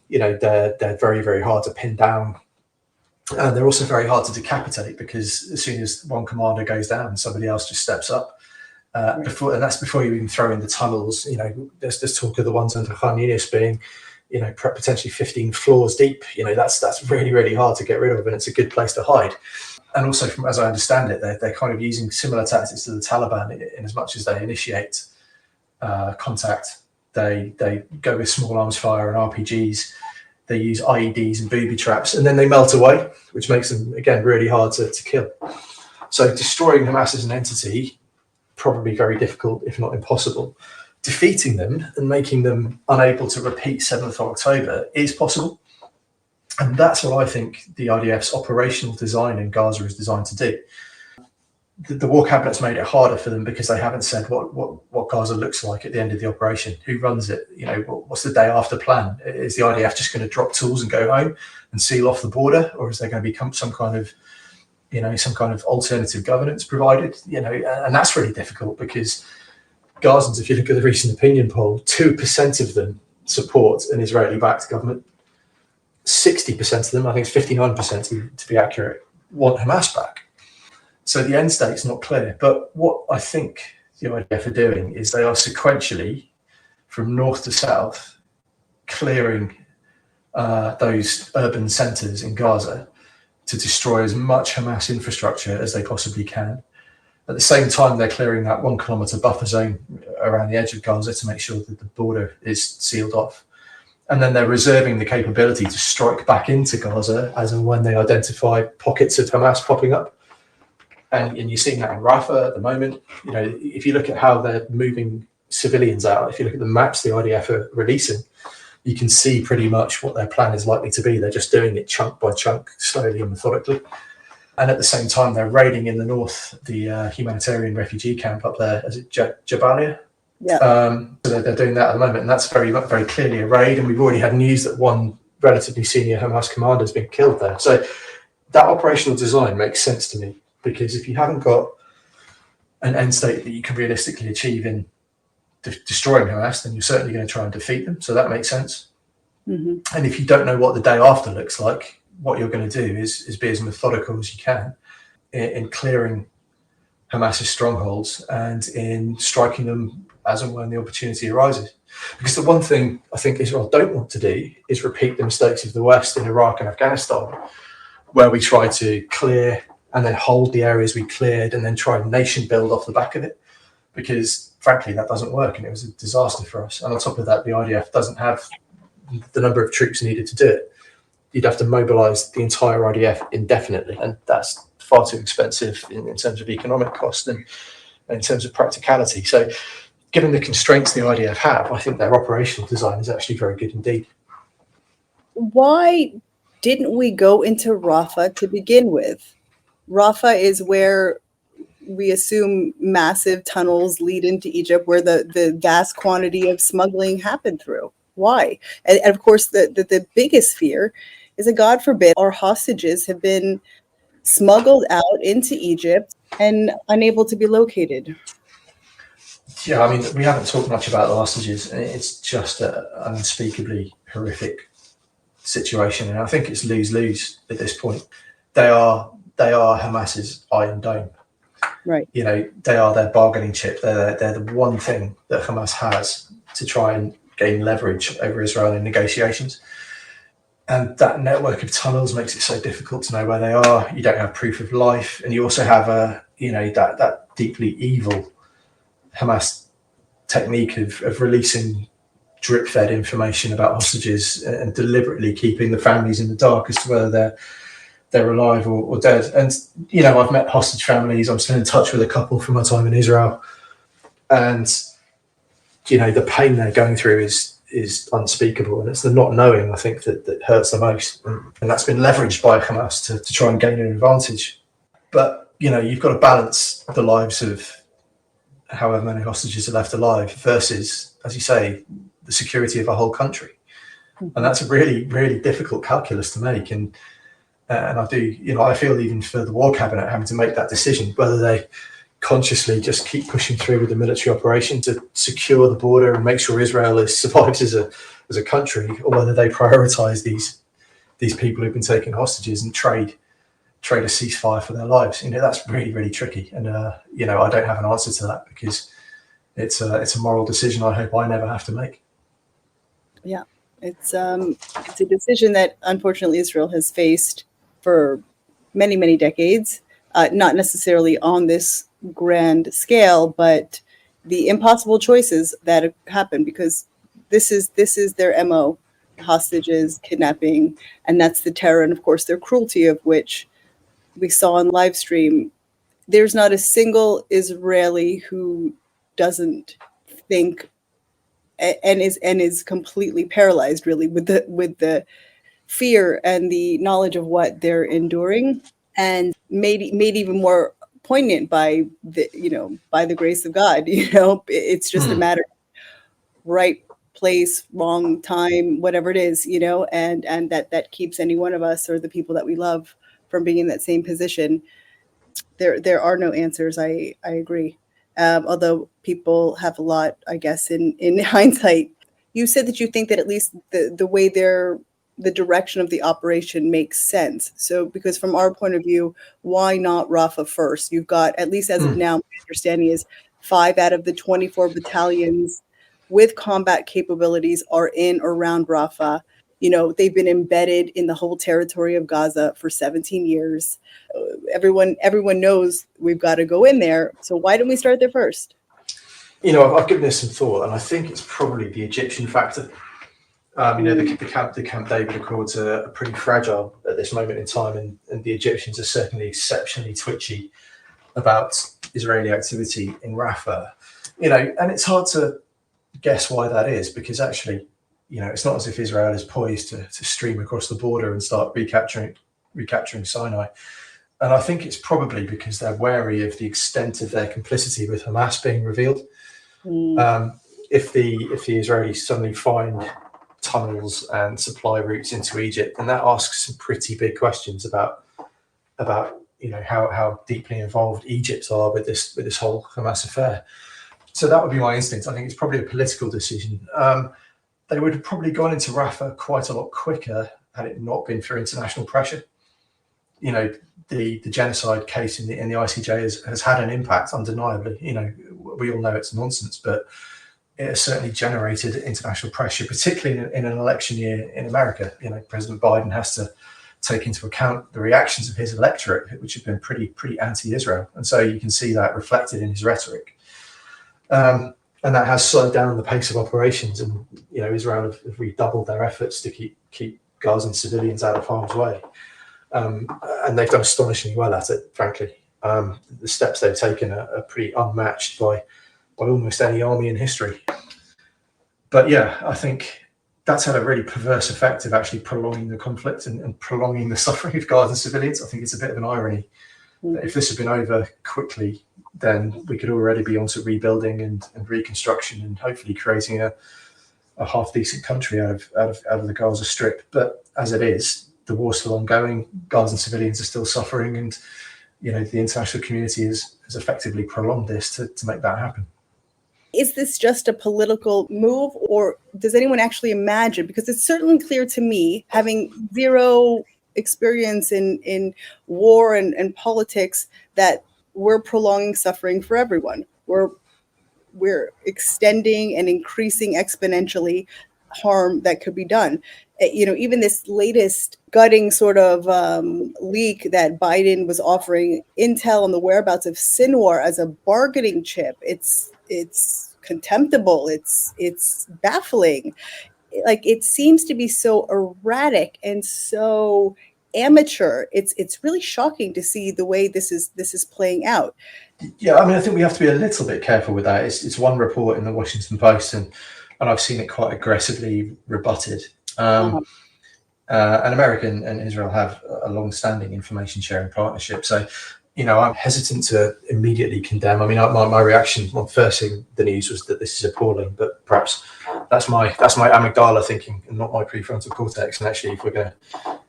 You know, they're very, very hard to pin down. And they're also very hard to decapitate, because as soon as one commander goes down, somebody else just steps up. And that's before you even throw in the tunnels. You know, there's talk of the ones under Khan Yunis being, you know, potentially 15 floors deep. You know, that's really, really hard to get rid of, and it's a good place to hide. And also, from as I understand it, they're kind of using similar tactics to the Taliban in as much as they initiate contact. They go with small arms fire and RPGs. They use IEDs and booby traps, and then they melt away, which makes them, again, really hard to kill. So destroying Hamas as an entity, probably very difficult, if not impossible. defeating them and making them unable to repeat 7th of October is possible. And that's what I think the IDF's operational design in Gaza is designed to do. The War Cabinet's made it harder for them because they haven't said what Gaza looks like at the end of the operation. Who runs it? You know, what's the day after plan? Is the IDF just going to drop tools and go home and seal off the border, or is there going to become some kind of alternative governance provided? You know, and that's really difficult because Gazans, if you look at the recent opinion poll, 2% of them support an Israeli-backed government. 60% of them, I think it's 59% to be accurate, want Hamas back. So the end state's not clear. But what I think the IDF are doing is they are sequentially, from north to south, clearing those urban centres in Gaza to destroy as much Hamas infrastructure as they possibly can. At the same time, they're clearing that 1 kilometre buffer zone around the edge of Gaza to make sure that the border is sealed off. And then they're reserving the capability to strike back into Gaza as and when they identify pockets of Hamas popping up. And you're seeing that in Rafah at the moment. You know, if you look at how they're moving civilians out, if you look at the maps the IDF are releasing, you can see pretty much what their plan is likely to be. They're just doing it chunk by chunk, slowly and methodically. And at the same time, they're raiding in the north the humanitarian refugee camp up there. Is it Jabalia? Yeah. So they're doing that at the moment, and that's very, very clearly a raid. And we've already had news that one relatively senior Hamas commander has been killed there. So that operational design makes sense to me, because if you haven't got an end state that you can realistically achieve in destroying Hamas, then you're certainly going to try and defeat them. So that makes sense. Mm-hmm. And if you don't know what the day after looks like, what you're going to do is be as methodical as you can in clearing Hamas's strongholds and in striking them as and when the opportunity arises. Because the one thing I think Israel don't want to do is repeat the mistakes of the West in Iraq and Afghanistan, where we try to clear and then hold the areas we cleared and then try and nation build off the back of it. Because frankly, that doesn't work, and it was a disaster for us. And on top of that, the IDF doesn't have the number of troops needed to do it. You'd have to mobilize the entire IDF indefinitely, and that's far too expensive in terms of economic cost and in terms of practicality. So given the constraints the IDF have, I think their operational design is actually very good indeed. Why didn't we go into Rafah to begin with? Rafah is where we assume massive tunnels lead into Egypt, where the vast quantity of smuggling happened through. Why? And of course, the biggest fear is that, God forbid, our hostages have been smuggled out into Egypt and unable to be located. Yeah, I mean, we haven't talked much about the hostages, and it's just an unspeakably horrific situation, and I think it's lose-lose at this point. They are Hamas's Iron Dome. Right. You know, they are their bargaining chip. They're the one thing that Hamas has to try and gain leverage over Israel in negotiations. And that network of tunnels makes it so difficult to know where they are. You don't have proof of life, and you also have that deeply evil Hamas technique of releasing drip-fed information about hostages and deliberately keeping the families in the dark as to whether they're alive or dead. And you know, I've met hostage families. I'm still in touch with a couple from my time in Israel, and you know, the pain they're going through is unspeakable, and it's the not knowing, I think, that hurts the most, and that's been leveraged by Hamas to try and gain an advantage. But you know, you've got to balance the lives of however many hostages are left alive versus, as you say, the security of a whole country, and that's a really, really difficult calculus to make. And I do, you know, I feel even for the War Cabinet having to make that decision whether they consciously just keep pushing through with the military operation to secure the border and make sure Israel survives as a country, or whether they prioritize these people who've been taken hostages and trade a ceasefire for their lives. You know, that's really, really tricky, and you know, I don't have an answer to that because it's a moral decision I hope I never have to make. Yeah, it's a decision that unfortunately Israel has faced for many, many decades, not necessarily on this grand scale, but the impossible choices that happen, because this is their MO: hostages, kidnapping, and that's the terror and of course their cruelty, of which we saw on live stream. There's not a single Israeli who doesn't think and is completely paralyzed, really, with the fear and the knowledge of what they're enduring, and made even more poignant by the grace of God. It's just a Mm. matter of right place, wrong time, whatever it is, and that keeps any one of us or the people that we love from being in that same position. There are no answers. I agree. Although people have a lot, I guess, in hindsight. You said that you think that at least the way the direction of the operation makes sense. So, because from our point of view, why not Rafah first? You've got, at least as of Mm. now, my understanding is 5 out of the 24 battalions with combat capabilities are in or around Rafah. They've been embedded in the whole territory of Gaza for 17 years. Everyone knows we've got to go in there. So why don't we start there first? I've given this some thought, and I think it's probably the Egyptian factor. The Camp David Accords are pretty fragile at this moment in time, and the Egyptians are certainly exceptionally twitchy about Israeli activity in Rafah. And it's hard to guess why that is, because actually, it's not as if Israel is poised to stream across the border and start recapturing Sinai. And I think it's probably because they're wary of the extent of their complicity with Hamas being revealed. If the Israelis suddenly find tunnels and supply routes into Egypt, then that asks some pretty big questions about how deeply involved Egypt are with this whole Hamas affair. So that would be my instinct. I think it's probably a political decision. They would have probably gone into Rafah quite a lot quicker had it not been for international pressure. The genocide case in the ICJ has had an impact, undeniably. We all know it's nonsense, but it has certainly generated international pressure, particularly in an election year in America. President Biden has to take into account the reactions of his electorate, which have been pretty anti-Israel, and so you can see that reflected in his rhetoric. And that has slowed down the pace of operations, and Israel have redoubled their efforts to keep Gazan civilians out of harm's way. And they've done astonishingly well at it, frankly. The steps they've taken are pretty unmatched by almost any army in history. But yeah, I think that's had a really perverse effect of actually prolonging the conflict and prolonging the suffering of Gaza civilians. I think it's a bit of an irony that if this had been over quickly, then we could already be onto rebuilding and reconstruction and hopefully creating a half decent country out of the Gaza Strip. But as it is, the war's still ongoing. Gazan civilians are still suffering, and the international community has effectively prolonged this to make that happen. Is this just a political move, or does anyone actually imagine? Because it's certainly clear to me, having zero experience in war and politics, that we're prolonging suffering for everyone. We're extending and increasing exponentially harm that could be done. Even this latest gutting sort of leak that Biden was offering intel on the whereabouts of Sinwar as a bargaining chip. It's contemptible. It's baffling. Like, it seems to be so erratic and so amateur. It's really shocking to see the way this is playing out. Yeah, I think we have to be a little bit careful with that. It's one report in the Washington Post, and I've seen it quite aggressively rebutted. And America and Israel have a long-standing information sharing partnership. So, I'm hesitant to immediately condemn. My reaction on first seeing the news was that this is appalling, but perhaps that's my amygdala thinking and not my prefrontal cortex. And actually, if we're going to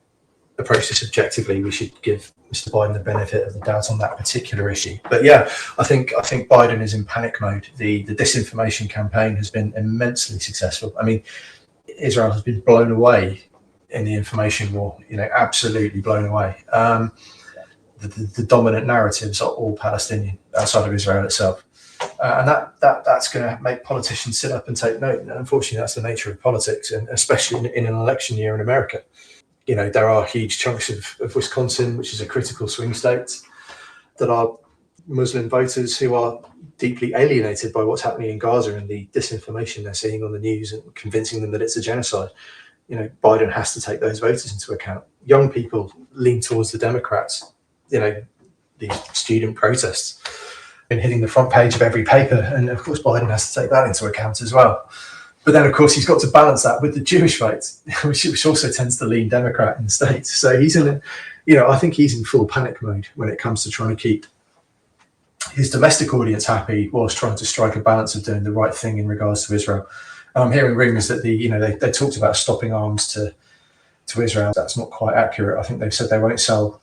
approach this objectively, we should give Mr. Biden the benefit of the doubt on that particular issue. But yeah, I think Biden is in panic mode. The disinformation campaign has been immensely successful. Israel has been blown away in the information war, absolutely blown away. The dominant narratives are all Palestinian outside of Israel itself. And that's going to make politicians sit up and take note. And unfortunately, that's the nature of politics, and especially in an election year in America. There are huge chunks of Wisconsin, which is a critical swing state, that are Muslim voters who are deeply alienated by what's happening in Gaza and the disinformation they're seeing on the news and convincing them that it's a genocide. Biden has to take those voters into account. Young people lean towards the Democrats. These student protests been hitting the front page of every paper, and of course Biden has to take that into account as well. But then, of course, he's got to balance that with the Jewish vote, which also tends to lean Democrat in the States. So he's in I think he's in full panic mode when it comes to trying to keep his domestic audience happy whilst trying to strike a balance of doing the right thing in regards to Israel. And I'm hearing rumours that they talked about stopping arms to Israel. That's not quite accurate. I think they've said they won't sell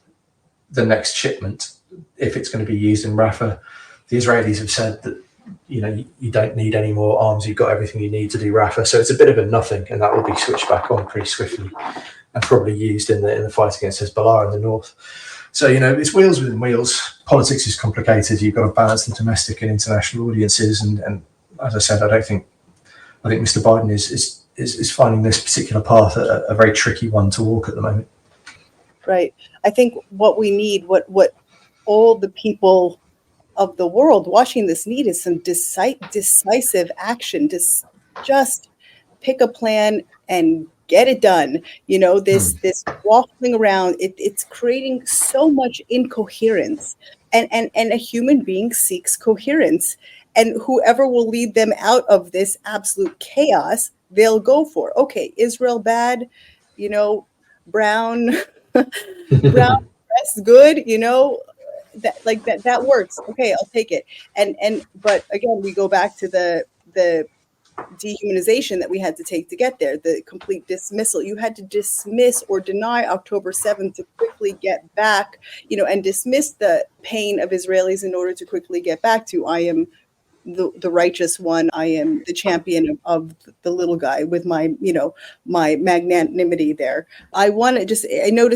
the next shipment if it's going to be used in Rafah. The Israelis have said that you don't need any more arms. You've got everything you need to do Rafah. So it's a bit of a nothing, and that will be switched back on pretty swiftly and probably used in the fight against Hezbollah in the north. So, it's wheels within wheels. Politics is complicated. You've got to balance the domestic and international audiences. And as I said, I think Mr. Biden is finding this particular path a very tricky one to walk at the moment. Right. I think what we need, what all the people of the world watching this need is some decisive action. Just pick a plan and get it done. This waffling around, it's creating so much incoherence, and a human being seeks coherence, and whoever will lead them out of this absolute chaos, they'll go for. Okay, Israel bad, brown brown dress good, that works. Okay, I'll take it. But again, we go back to the dehumanization that we had to take to get there, the complete dismissal. You had to dismiss or deny October 7th to quickly get back, and dismiss the pain of Israelis in order to quickly get back to, I am the righteous one. I am the champion of the little guy with my, my magnanimity there. I noticed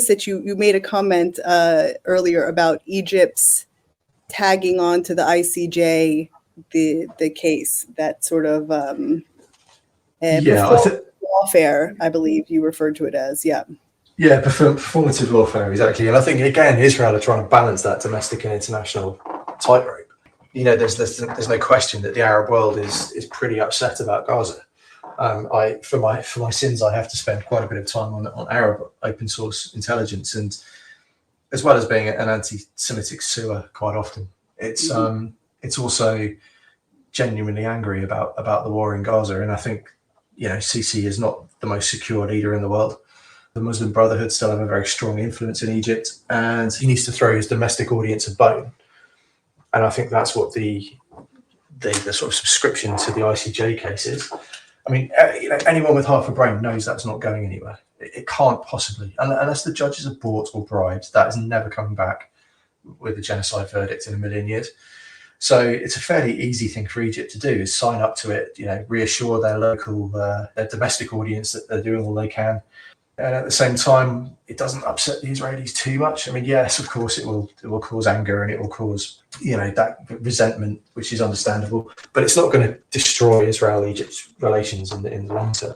that you made a comment earlier about Egypt's tagging on to the ICJ, the case, that sort of performative lawfare, I believe you referred to it as. Yeah, performative lawfare, exactly. And I think, again, Israel are trying to balance that domestic and international tightrope. There's no question that the Arab world is pretty upset about Gaza. For my sins, I have to spend quite a bit of time on Arab open source intelligence, and as well as being an anti-Semitic sewer quite often, it's also genuinely angry about the war in Gaza. And I think Sisi is not the most secure leader in the world. The Muslim Brotherhood still have a very strong influence in Egypt, and he needs to throw his domestic audience a bone. And I think that's what the sort of subscription to the ICJ case is. I mean, anyone with half a brain knows that's not going anywhere. It can't possibly, unless the judges are bought or bribed, that is never coming back with a genocide verdict in a million years. So it's a fairly easy thing for Egypt to do, is sign up to it, reassure their local, their domestic audience that they're doing all they can. And at the same time, it doesn't upset the Israelis too much. I mean, yes, of course, it will cause anger, and it will cause, that resentment, which is understandable. But it's not going to destroy Israel-Egypt relations in the long term.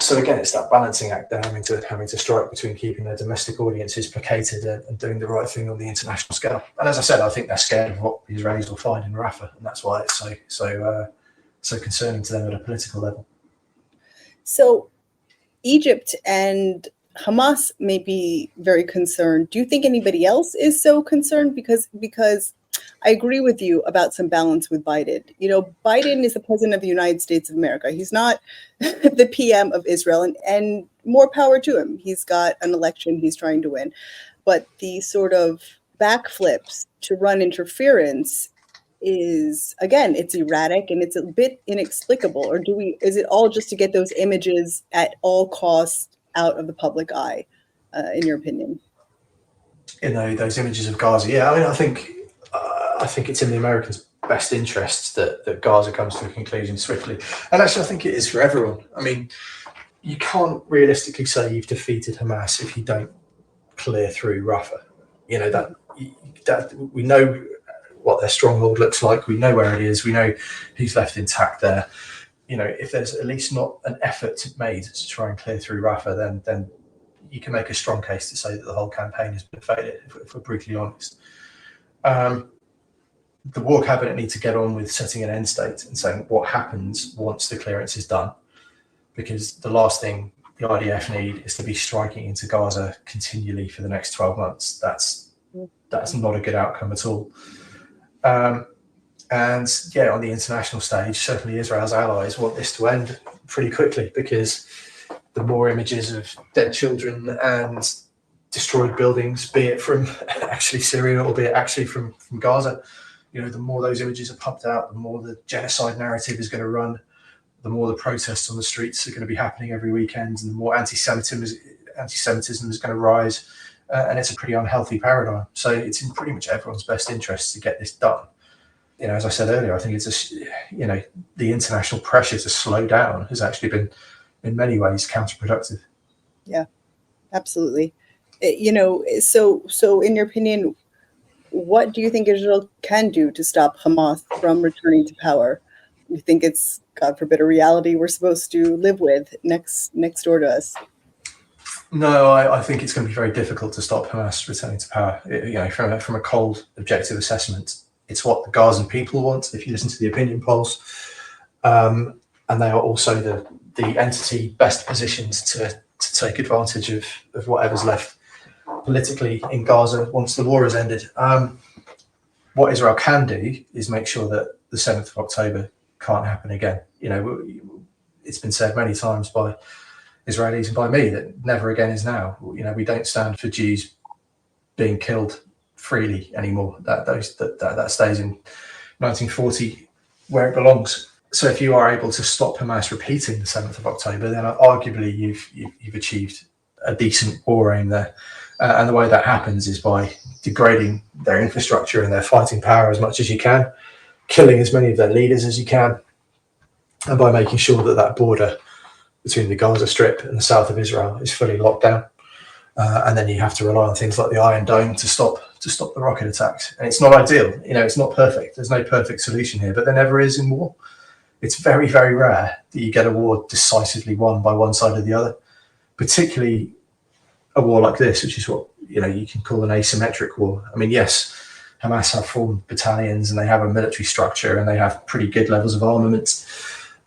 So again, it's that balancing act they're having to strike between keeping their domestic audiences placated and doing the right thing on the international scale. And as I said, I think they're scared of what the Israelis will find in Rafah, and that's why it's so concerning to them at a political level. So Egypt and Hamas may be very concerned. Do you think anybody else is so concerned? Because I agree with you about some balance with Biden. Biden is the president of the United States of America. He's not the PM of Israel, and more power to him. He's got an election he's trying to win. But the sort of backflips to run interference is, again, it's erratic and it's a bit inexplicable. Or is it all just to get those images at all costs out of the public eye, in your opinion? Those images of Gaza, yeah. I mean, I think it's in the Americans' best interests that Gaza comes to a conclusion swiftly. And actually, I think it is for everyone. I mean, you can't realistically say you've defeated Hamas if you don't clear through Rafah. That we know what their stronghold looks like. We know where it is. We know who's left intact there. If there's at least not an effort made to try and clear through Rafah, then you can make a strong case to say that the whole campaign has been failed, if we're brutally honest. The War Cabinet need to get on with setting an end state and saying what happens once the clearance is done, because the last thing the IDF need is to be striking into Gaza continually for the next 12 months. That's not a good outcome at all. And yeah, on the international stage, certainly Israel's allies want this to end pretty quickly, because the more images of dead children and destroyed buildings, be it from actually Syria or be it actually from Gaza, the more those images are pumped out, the more the genocide narrative is going to run, the more the protests on the streets are going to be happening every weekend, and the more anti-Semitism is going to rise. And it's a pretty unhealthy paradigm. So it's in pretty much everyone's best interest to get this done. As I said earlier, I think the international pressure to slow down has actually been, in many ways, counterproductive. Yeah, absolutely. So in your opinion, what do you think Israel can do to stop Hamas from returning to power? You think it's, God forbid, a reality we're supposed to live with next door to us? No, I think it's going to be very difficult to stop Hamas returning to power. From a cold, objective assessment, it's what the Gazan people want, if you listen to the opinion polls. And they are also the entity best positioned to take advantage of whatever's left politically in Gaza once the war has ended. What Israel can do is make sure that the 7th of October can't happen again. It's been said many times by Israelis and by me that never again is now. We don't stand for Jews being killed freely anymore. That stays in 1940 where it belongs. So if you are able to stop Hamas repeating the 7th of October, then arguably you've achieved a decent war aim there. And the way that happens is by degrading their infrastructure and their fighting power as much as you can, killing as many of their leaders as you can, and by making sure that border between the Gaza Strip and the south of Israel is fully locked down. And then you have to rely on things like the Iron Dome to stop the rocket attacks. And it's not ideal. It's not perfect. There's no perfect solution here, but there never is in war. It's very, very rare that you get a war decisively won by one side or the other, particularly a war like this, which is what you can call an asymmetric war. I mean, yes, Hamas have formed battalions and they have a military structure and they have pretty good levels of armament,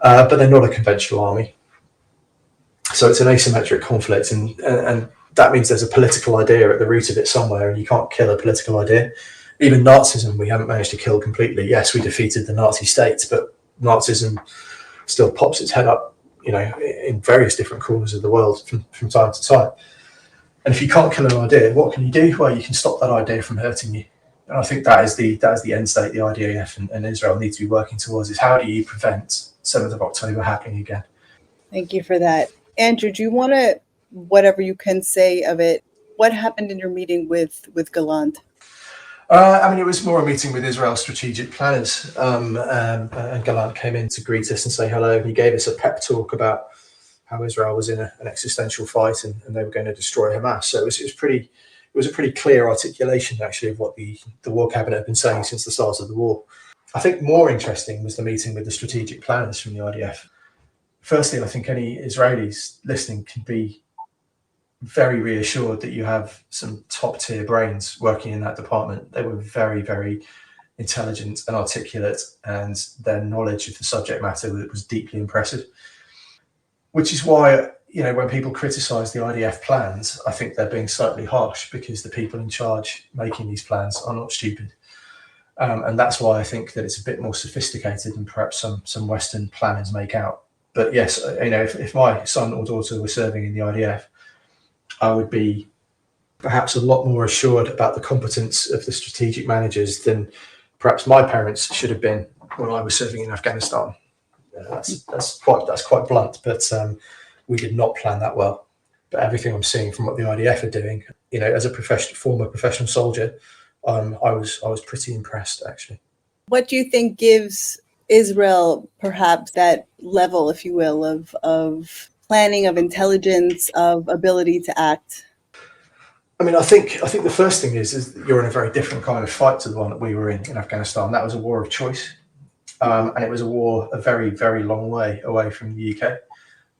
but they're not a conventional army. So it's an asymmetric conflict, and that means there's a political idea at the root of it somewhere, and you can't kill a political idea. Even Nazism, we haven't managed to kill completely. Yes, we defeated the Nazi states, but Nazism still pops its head up, in various different corners of the world from time to time. And if you can't kill an idea, what can you do? Well, you can stop that idea from hurting you. And I think that is the end state the IDF and Israel need to be working towards, is how do you prevent 7th of October happening again? Thank you for that. Andrew, do you want to, whatever you can say of it, what happened in your meeting with Gallant? It was more a meeting with Israel's strategic planners, and Gallant came in to greet us and say hello. He gave us a pep talk about how Israel was in an existential fight and they were going to destroy Hamas. So it was a pretty clear articulation, actually, of what the War Cabinet had been saying since the start of the war. I think more interesting was the meeting with the strategic planners from the IDF. Firstly, I think any Israelis listening can be very reassured that you have some top-tier brains working in that department. They were very, very intelligent and articulate, and their knowledge of the subject matter was deeply impressive. Which is why, when people criticise the IDF plans, I think they're being slightly harsh, because the people in charge making these plans are not stupid. And that's why I think that it's a bit more sophisticated than perhaps some Western planners make out. But yes, if my son or daughter were serving in the IDF, I would be perhaps a lot more assured about the competence of the strategic managers than perhaps my parents should have been when I was serving in Afghanistan. That's quite blunt, but we did not plan that well. But everything I'm seeing from what the IDF are doing, as a former professional soldier, I was pretty impressed, actually. What do you think gives Israel perhaps that level, if you will, of planning, of intelligence, of ability to act? I think the first thing is that you're in a very different kind of fight to the one that we were in Afghanistan. That was a war of choice. And it was a war a very, very long way away from the UK,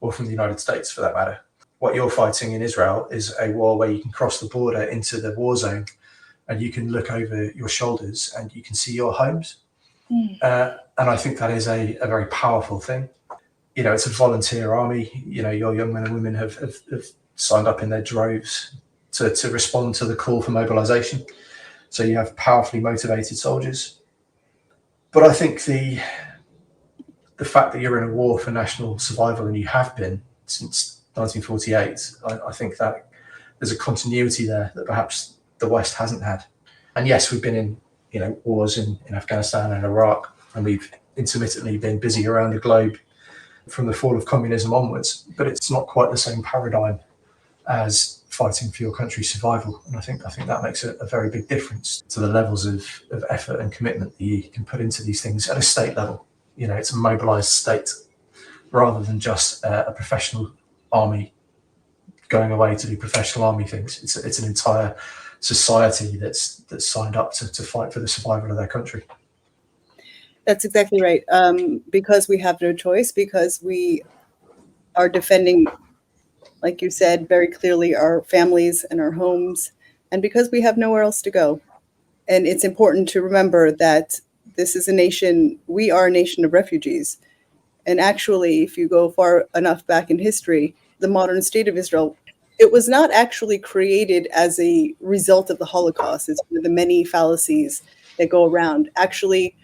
or from the United States for that matter. What you're fighting in Israel is a war where you can cross the border into the war zone and you can look over your shoulders and you can see your homes. And I think that is a very powerful thing. It's a volunteer army. Your young men and women have signed up in their droves to respond to the call for mobilization. So you have powerfully motivated soldiers. But I think the fact that you're in a war for national survival, and you have been since 1948, I think that there's a continuity there that perhaps the West hasn't had. And yes, we've been in, wars in Afghanistan and Iraq, and we've intermittently been busy around the globe from the fall of communism onwards, but it's not quite the same paradigm as fighting for your country's survival. And I think that makes a very big difference to the levels of effort and commitment that you can put into these things at a state level. It's a mobilized state rather than just a professional army going away to do professional army things. It's an entire society that's signed up to fight for the survival of their country. That's exactly right. Because we have no choice, because we are defending, like you said, very clearly, our families and our homes, and because we have nowhere else to go. And it's important to remember that this is a nation, we are a nation of refugees. And actually, if you go far enough back in history, the modern state of Israel, it was not actually created as a result of the Holocaust. It's one of the many fallacies that go around. Actually,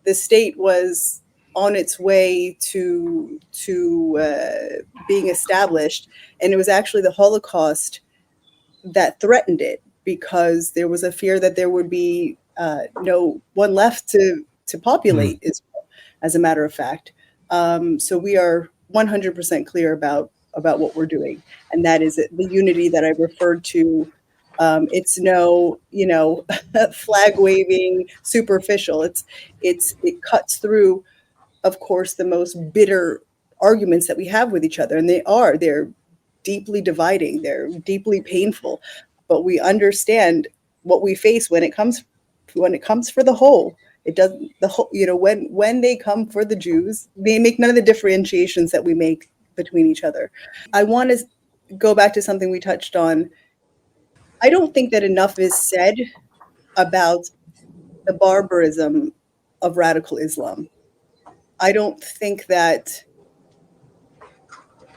the state was on its way to being established, and it was actually the Holocaust that threatened it, because there was a fear that there would be no one left to populate Israel, as a matter of fact. So we are 100% clear about what we're doing, and that is the unity that I referred to. It's no, flag waving, superficial. It cuts through, of course, the most bitter arguments that we have with each other, and they're deeply dividing, they're deeply painful, but we understand what we face when it comes for the whole. It doesn't, the whole, when they come for the Jews, they make none of the differentiations that we make between each other. I want to go back to something we touched on. I don't think that enough is said about the barbarism of radical Islam. I don't think that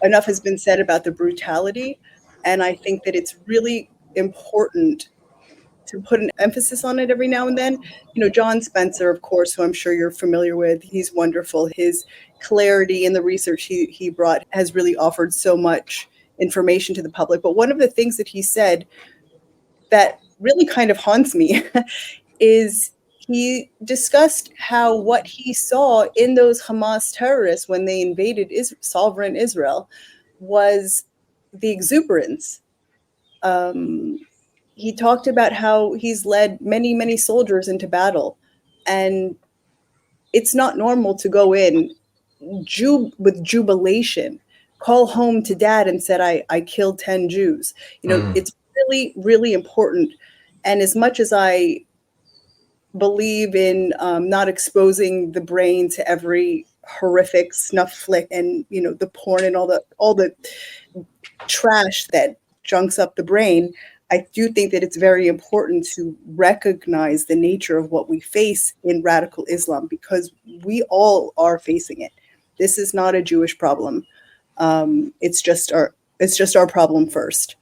enough has been said about the brutality, and I think that it's really important to put an emphasis on it every now and then. John Spencer, of course, who I'm sure you're familiar with, he's wonderful. His clarity in the research he brought has really offered so much information to the public. But one of the things that he said that really kind of haunts me is he discussed how what he saw in those Hamas terrorists when they invaded sovereign Israel was the exuberance. He talked about how he's led many, many soldiers into battle, and it's not normal to go in with jubilation, call home to dad and said, I killed 10 Jews. It's really, really important. And as much as I believe in not exposing the brain to every horrific snuff flick and, the porn and all the trash that junks up the brain, I do think that it's very important to recognize the nature of what we face in radical Islam, because we all are facing it. This is not a Jewish problem. It's just our problem first.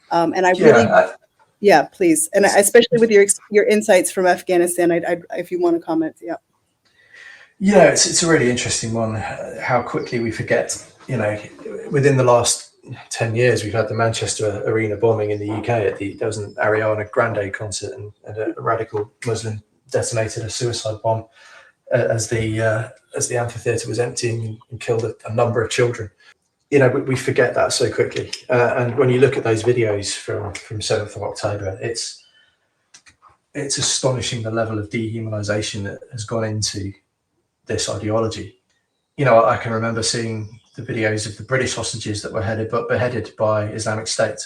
And yeah, please, and especially with your insights from Afghanistan, if you want to comment, yeah. Yeah, it's a really interesting one. How quickly we forget. Within the last 10 years, we've had the Manchester Arena bombing in the UK. There was an Ariana Grande concert, and a radical Muslim detonated a suicide bomb as the amphitheatre was emptying and killed a number of children. We forget that so quickly. And when you look at those videos from 7th of October, it's astonishing the level of dehumanization that has gone into this ideology. I can remember seeing the videos of the British hostages that were beheaded by Islamic State,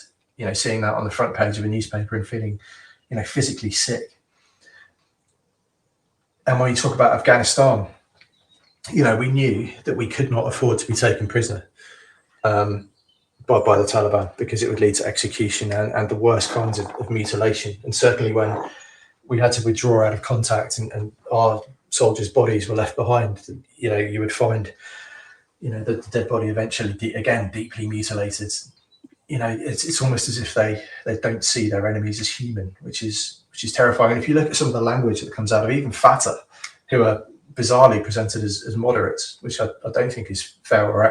seeing that on the front page of a newspaper and feeling, physically sick. And when you talk about Afghanistan, we knew that we could not afford to be taken prisoner by the Taliban, because it would lead to execution and the worst kinds of mutilation. And certainly when we had to withdraw out of contact and our soldiers' bodies were left behind, you would find the dead body eventually deeply mutilated. It's almost as if they don't see their enemies as human, which is terrifying. And if you look at some of the language that comes out of even Fatah, who are bizarrely presented as moderates, which I don't think is fair or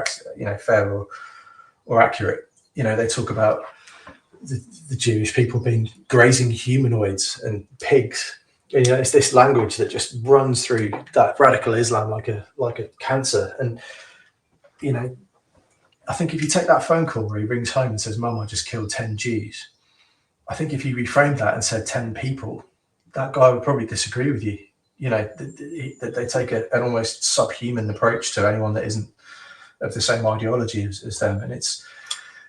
accurate. They talk about the Jewish people being grazing humanoids and pigs. And, it's this language that just runs through that radical Islam like a cancer. And I think if you take that phone call where he rings home and says, "Mum, I just killed 10 Jews," I think if you reframed that and said 10 people, that guy would probably disagree with you. That they take an almost subhuman approach to anyone that isn't of the same ideology as them. And it's,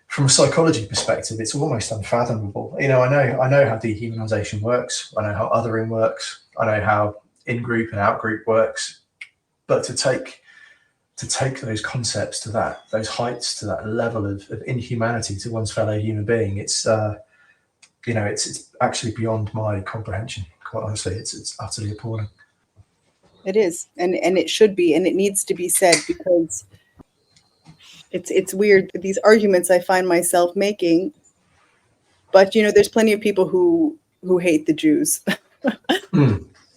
from a psychology perspective, it's almost unfathomable. I know how dehumanization works. I know how othering works. I know how in-group and out-group works. But to take those concepts to those heights, to that level of inhumanity to one's fellow human being, it's actually beyond my comprehension. Quite honestly, it's utterly appalling. It is, and it should be, and it needs to be said, because it's weird, these arguments I find myself making. But there's plenty of people who hate the Jews.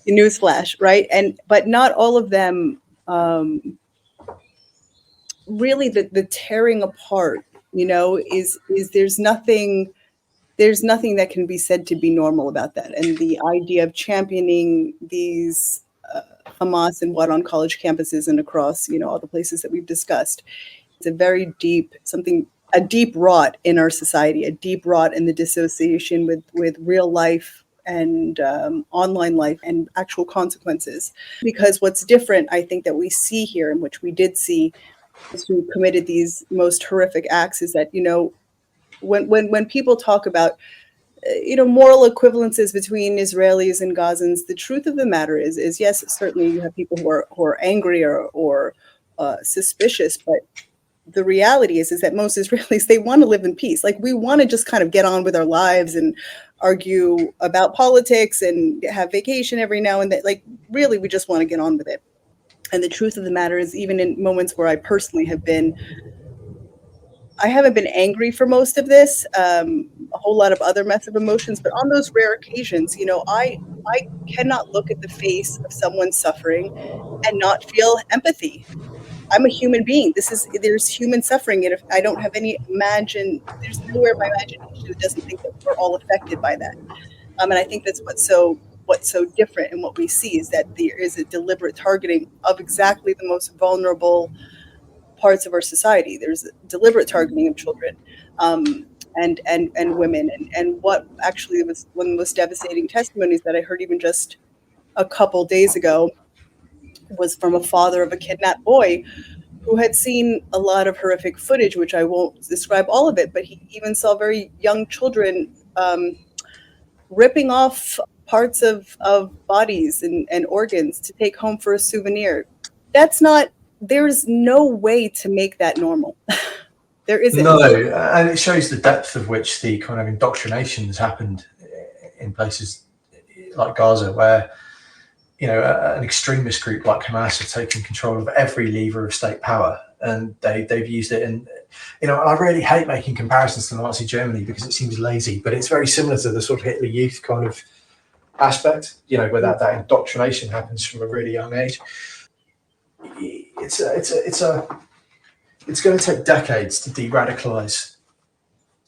Newsflash, right? But not all of them. Really, the tearing apart, is there's nothing that can be said to be normal about that. And the idea of championing these Hamas and what on college campuses and across, all the places that we've discussed, it's a deep rot in our society, a deep rot in the dissociation with real life and online life and actual consequences. Because what's different, I think, that we see here, and which we did see who committed these most horrific acts, is that, when people talk about moral equivalences between Israelis and Gazans, the truth of the matter is yes, certainly you have people who are angry or suspicious, but the reality is that most Israelis, they want to live in peace. Like, we want to just kind of get on with our lives and argue about politics and have vacation every now and then. Like, really, we just want to get on with it. And the truth of the matter is, even in moments where I personally I haven't been angry for most of this, a whole lot of other mess of emotions, but on those rare occasions, I cannot look at the face of someone suffering and not feel empathy. I'm a human being. There's human suffering. And if I don't have there's nowhere in my imagination that doesn't think that we're all affected by that. And I think that's what's so different, and what we see is that there is a deliberate targeting of exactly the most vulnerable parts of our society. There's a deliberate targeting of children and women. And what actually was one of the most devastating testimonies that I heard even just a couple days ago was from a father of a kidnapped boy who had seen a lot of horrific footage, which I won't describe all of it, but he even saw very young children ripping off parts of bodies and organs to take home for a souvenir. There's no way to make that normal. There isn't. No, and it shows the depth of which the kind of indoctrination has happened in places like Gaza, where an extremist group like Hamas have taken control of every lever of state power, and they've used it. And I really hate making comparisons to Nazi Germany because it seems lazy, but it's very similar to the sort of Hitler Youth kind of aspect, where that indoctrination happens from a really young age. It's going to take decades to de-radicalize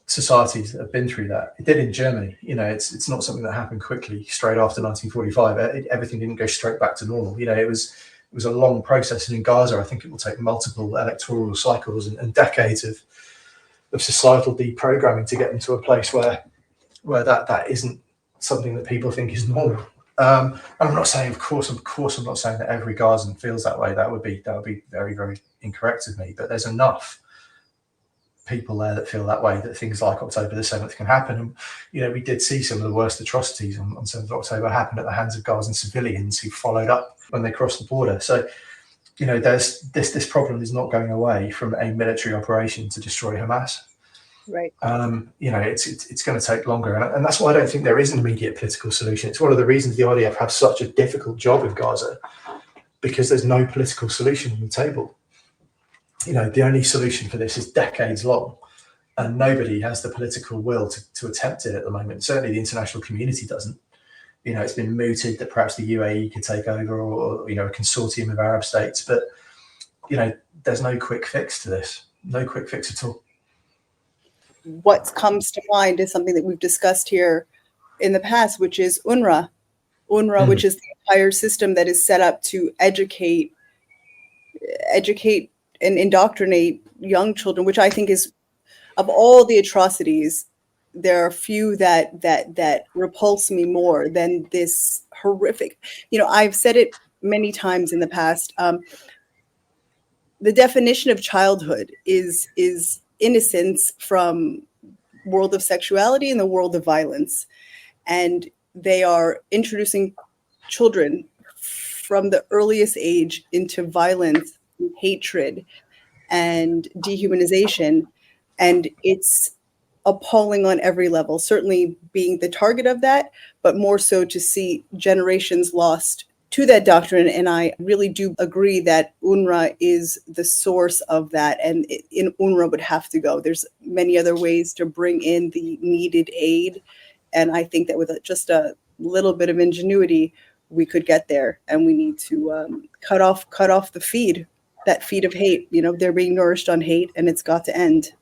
societies that have been through that. It did in Germany. It's not something that happened quickly straight after 1945. Everything didn't go straight back to normal. It was a long process. And in Gaza, I think it will take multiple electoral cycles and decades of societal deprogramming to get them to a place where that isn't something that people think is normal. And I'm not saying, of course, I'm not saying that every Gazan feels that way. That would be very, very incorrect of me. But there's enough people there that feel that way, that things like October the 7th can happen. And we did see some of the worst atrocities on 7th of October happen at the hands of Gazan civilians who followed up when they crossed the border. So there's this problem is not going away from a military operation to destroy Hamas. Right. It's going to take longer, and that's why I don't think there is an immediate political solution. It's one of the reasons the IDF have such a difficult job in Gaza, because there's no political solution on the table. The only solution for this is decades long, and nobody has the political will to attempt it at the moment. Certainly the international community doesn't. it's been mooted that perhaps the UAE could take over, or a consortium of Arab states. But there's no quick fix to this. No quick fix at all. What comes to mind is something that we've discussed here in the past, which is UNRWA. UNRWA, which is the entire system that is set up to educate and indoctrinate young children, which I think is, of all the atrocities, there are few that repulse me more than this horrific. I've said it many times in the past. The definition of childhood is innocence from world of sexuality and the world of violence, and they are introducing children from the earliest age into violence, hatred, and dehumanization, and it's appalling on every level, certainly being the target of that, but more so to see generations lost to that doctrine. And I really do agree that UNRWA is the source of that, and in UNRWA would have to go. There's many other ways to bring in the needed aid, and I think that with just a little bit of ingenuity, we could get there. And we need to cut off the feed, that feed of hate. They're being nourished on hate, and it's got to end.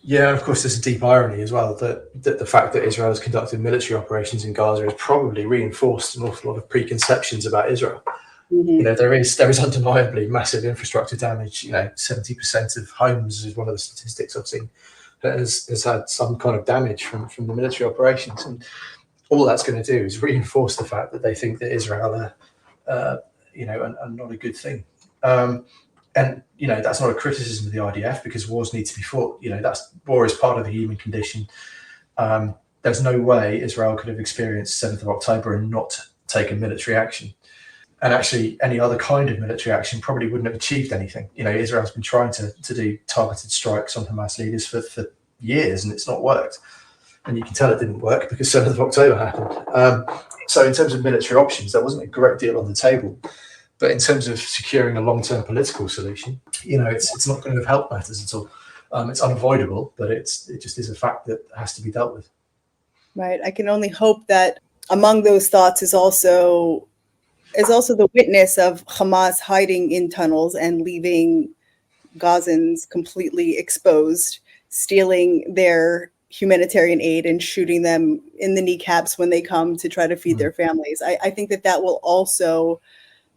Yeah, of course, there's a deep irony as well that the fact that Israel has conducted military operations in Gaza has probably reinforced an awful lot of preconceptions about Israel. Mm-hmm. There is undeniably massive infrastructure damage. 70% of homes is one of the statistics I've seen that has had some kind of damage from the military operations, and all that's going to do is reinforce the fact that they think that Israel are not a good thing. And that's not a criticism of the IDF, because wars need to be fought. War is part of the human condition. There's no way Israel could have experienced 7th of October and not taken military action. And actually, any other kind of military action probably wouldn't have achieved anything. Israel's been trying to do targeted strikes on Hamas leaders for years, and it's not worked. And you can tell it didn't work because 7th of October happened. So in terms of military options, there wasn't a great deal on the table. But in terms of securing a long-term political solution, it's not going to have helped matters at all. It's unavoidable, but it just is a fact that has to be dealt with. Right. I can only hope that among those thoughts is also the witness of Hamas hiding in tunnels and leaving Gazans completely exposed, stealing their humanitarian aid and shooting them in the kneecaps when they come to try to feed their families. I think that will also,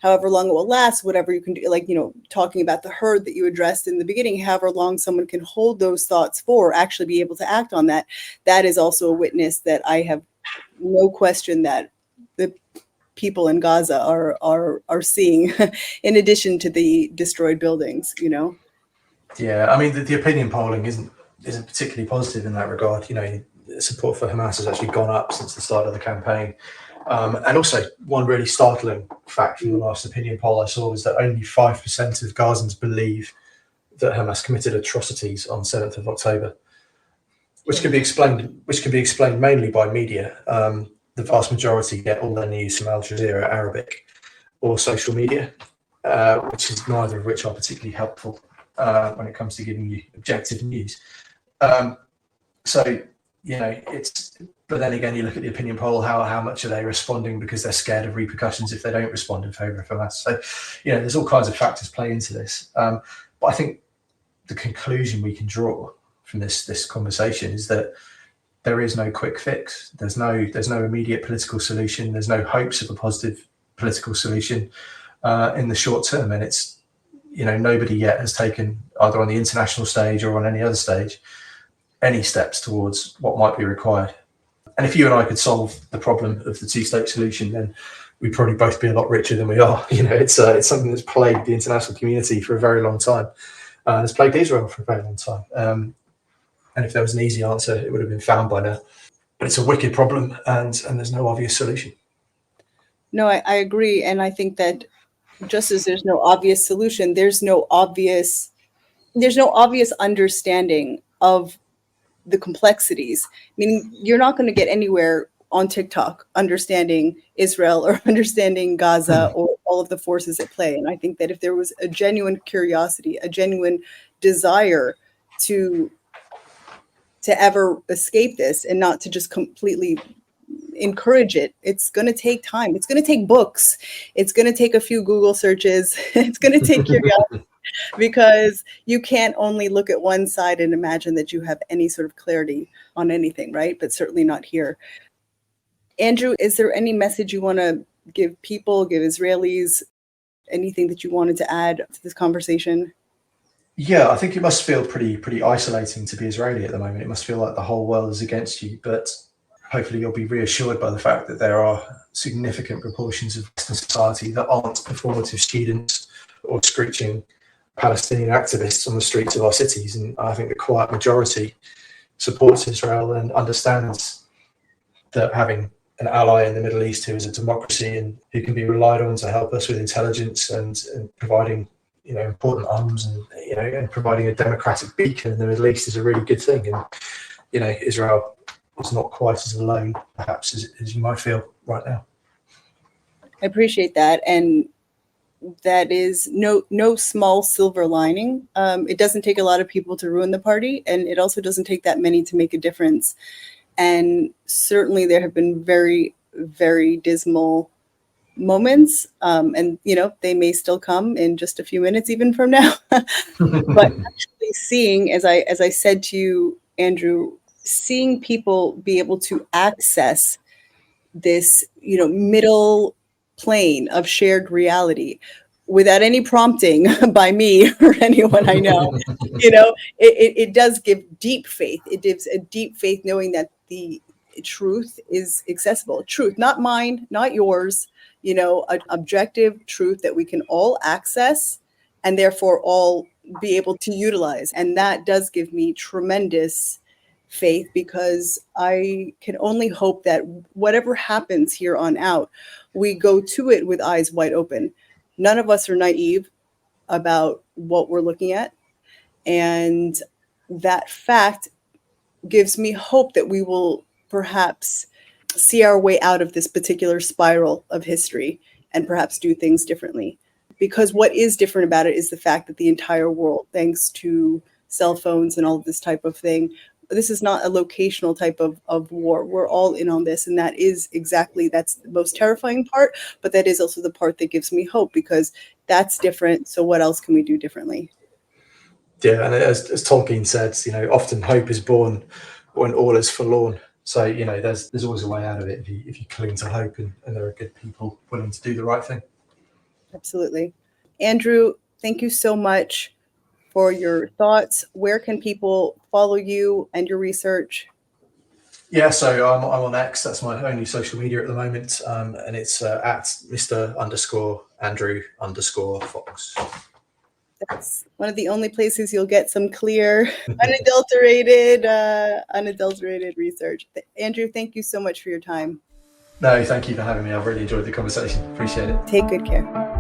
however long it will last, whatever you can do, talking about the herd that you addressed in the beginning, however long someone can hold those thoughts for, actually be able to act on that. That is also a witness that I have no question that the people in Gaza are seeing, in addition to the destroyed buildings. Yeah, I mean, the opinion polling isn't particularly positive in that regard. Support for Hamas has actually gone up since the start of the campaign. And also, one really startling fact from the last opinion poll I saw was that only 5% of Gazans believe that Hamas committed atrocities on 7th of October, which can be explained mainly by media. The vast majority get all their news from Al Jazeera, Arabic, or social media, which is neither of which are particularly helpful when it comes to giving you objective news. But then again, you look at the opinion poll, how much are they responding because they're scared of repercussions if they don't respond in favour of Hamas? So, there's all kinds of factors play into this. But I think the conclusion we can draw from this conversation is that there is no quick fix. There's no immediate political solution. There's no hopes of a positive political solution in the short term. And it's, nobody yet has taken, either on the international stage or on any other stage, any steps towards what might be required. And if you and I could solve the problem of the two-state solution, then we'd probably both be a lot richer than we are. It's something that's plagued the international community for a very long time. It's plagued Israel for a very long time. And if there was an easy answer, it would have been found by now. But it's a wicked problem, and there's no obvious solution. No, I agree. And I think that just as there's no obvious solution, there's no obvious understanding of the complexities. Meaning, you're not going to get anywhere on TikTok understanding Israel or understanding Gaza or all of the forces at play. And I think that if there was a genuine curiosity, a genuine desire to ever escape this, and not to just completely encourage it. It's going to take time. It's going to take books. It's going to take a few Google searches. It's going to take curiosity, because you can't only look at one side and imagine that you have any sort of clarity on anything, right? But certainly not here. Andrew, is there any message you want to give people, give Israelis, anything that you wanted to add to this conversation? Yeah, I think it must feel pretty isolating to be Israeli at the moment. It must feel like the whole world is against you, but hopefully you'll be reassured by the fact that there are significant proportions of Western society that aren't performative students or screeching Palestinian activists on the streets of our cities. And I think the quiet majority supports Israel and understands that having an ally in the Middle East who is a democracy and who can be relied on to help us with intelligence and providing important arms and providing a democratic beacon in the Middle East is a really good thing. And Israel is not quite as alone perhaps as you might feel right now. I appreciate that, and that is no small silver lining. It doesn't take a lot of people to ruin the party, and it also doesn't take that many to make a difference. And certainly there have been very, very dismal moments, and they may still come in just a few minutes even from now. But actually seeing, as I said to you, Andrew, seeing people be able to access this middle plane of shared reality without any prompting by me or anyone I know, it does give deep faith. It gives a deep faith knowing that the truth is accessible. Truth, not mine, not yours, an objective truth that we can all access and therefore all be able to utilize. And that does give me tremendous faith, because I can only hope that whatever happens here on out, we go to it with eyes wide open. None of us are naive about what we're looking at. And that fact gives me hope that we will perhaps see our way out of this particular spiral of history and perhaps do things differently. Because what is different about it is the fact that the entire world, thanks to cell phones and all of this type of thing, this is not a locational type of war. We're all in on this. And that's the most terrifying part. But that is also the part that gives me hope, because that's different. So what else can we do differently? Yeah, and as Tolkien said, often hope is born when all is forlorn. So, there's always a way out of it if you cling to hope and there are good people willing to do the right thing. Absolutely. Andrew, thank you so much for your thoughts. Where can people follow you and your research? Yeah, so I'm on X. That's my only social media at the moment, and it's at Mr._Andrew_Fox. That's one of the only places you'll get some clear, unadulterated research. Andrew, thank you so much for your time. No, thank you for having me. I've really enjoyed the conversation. Appreciate it. Take good care.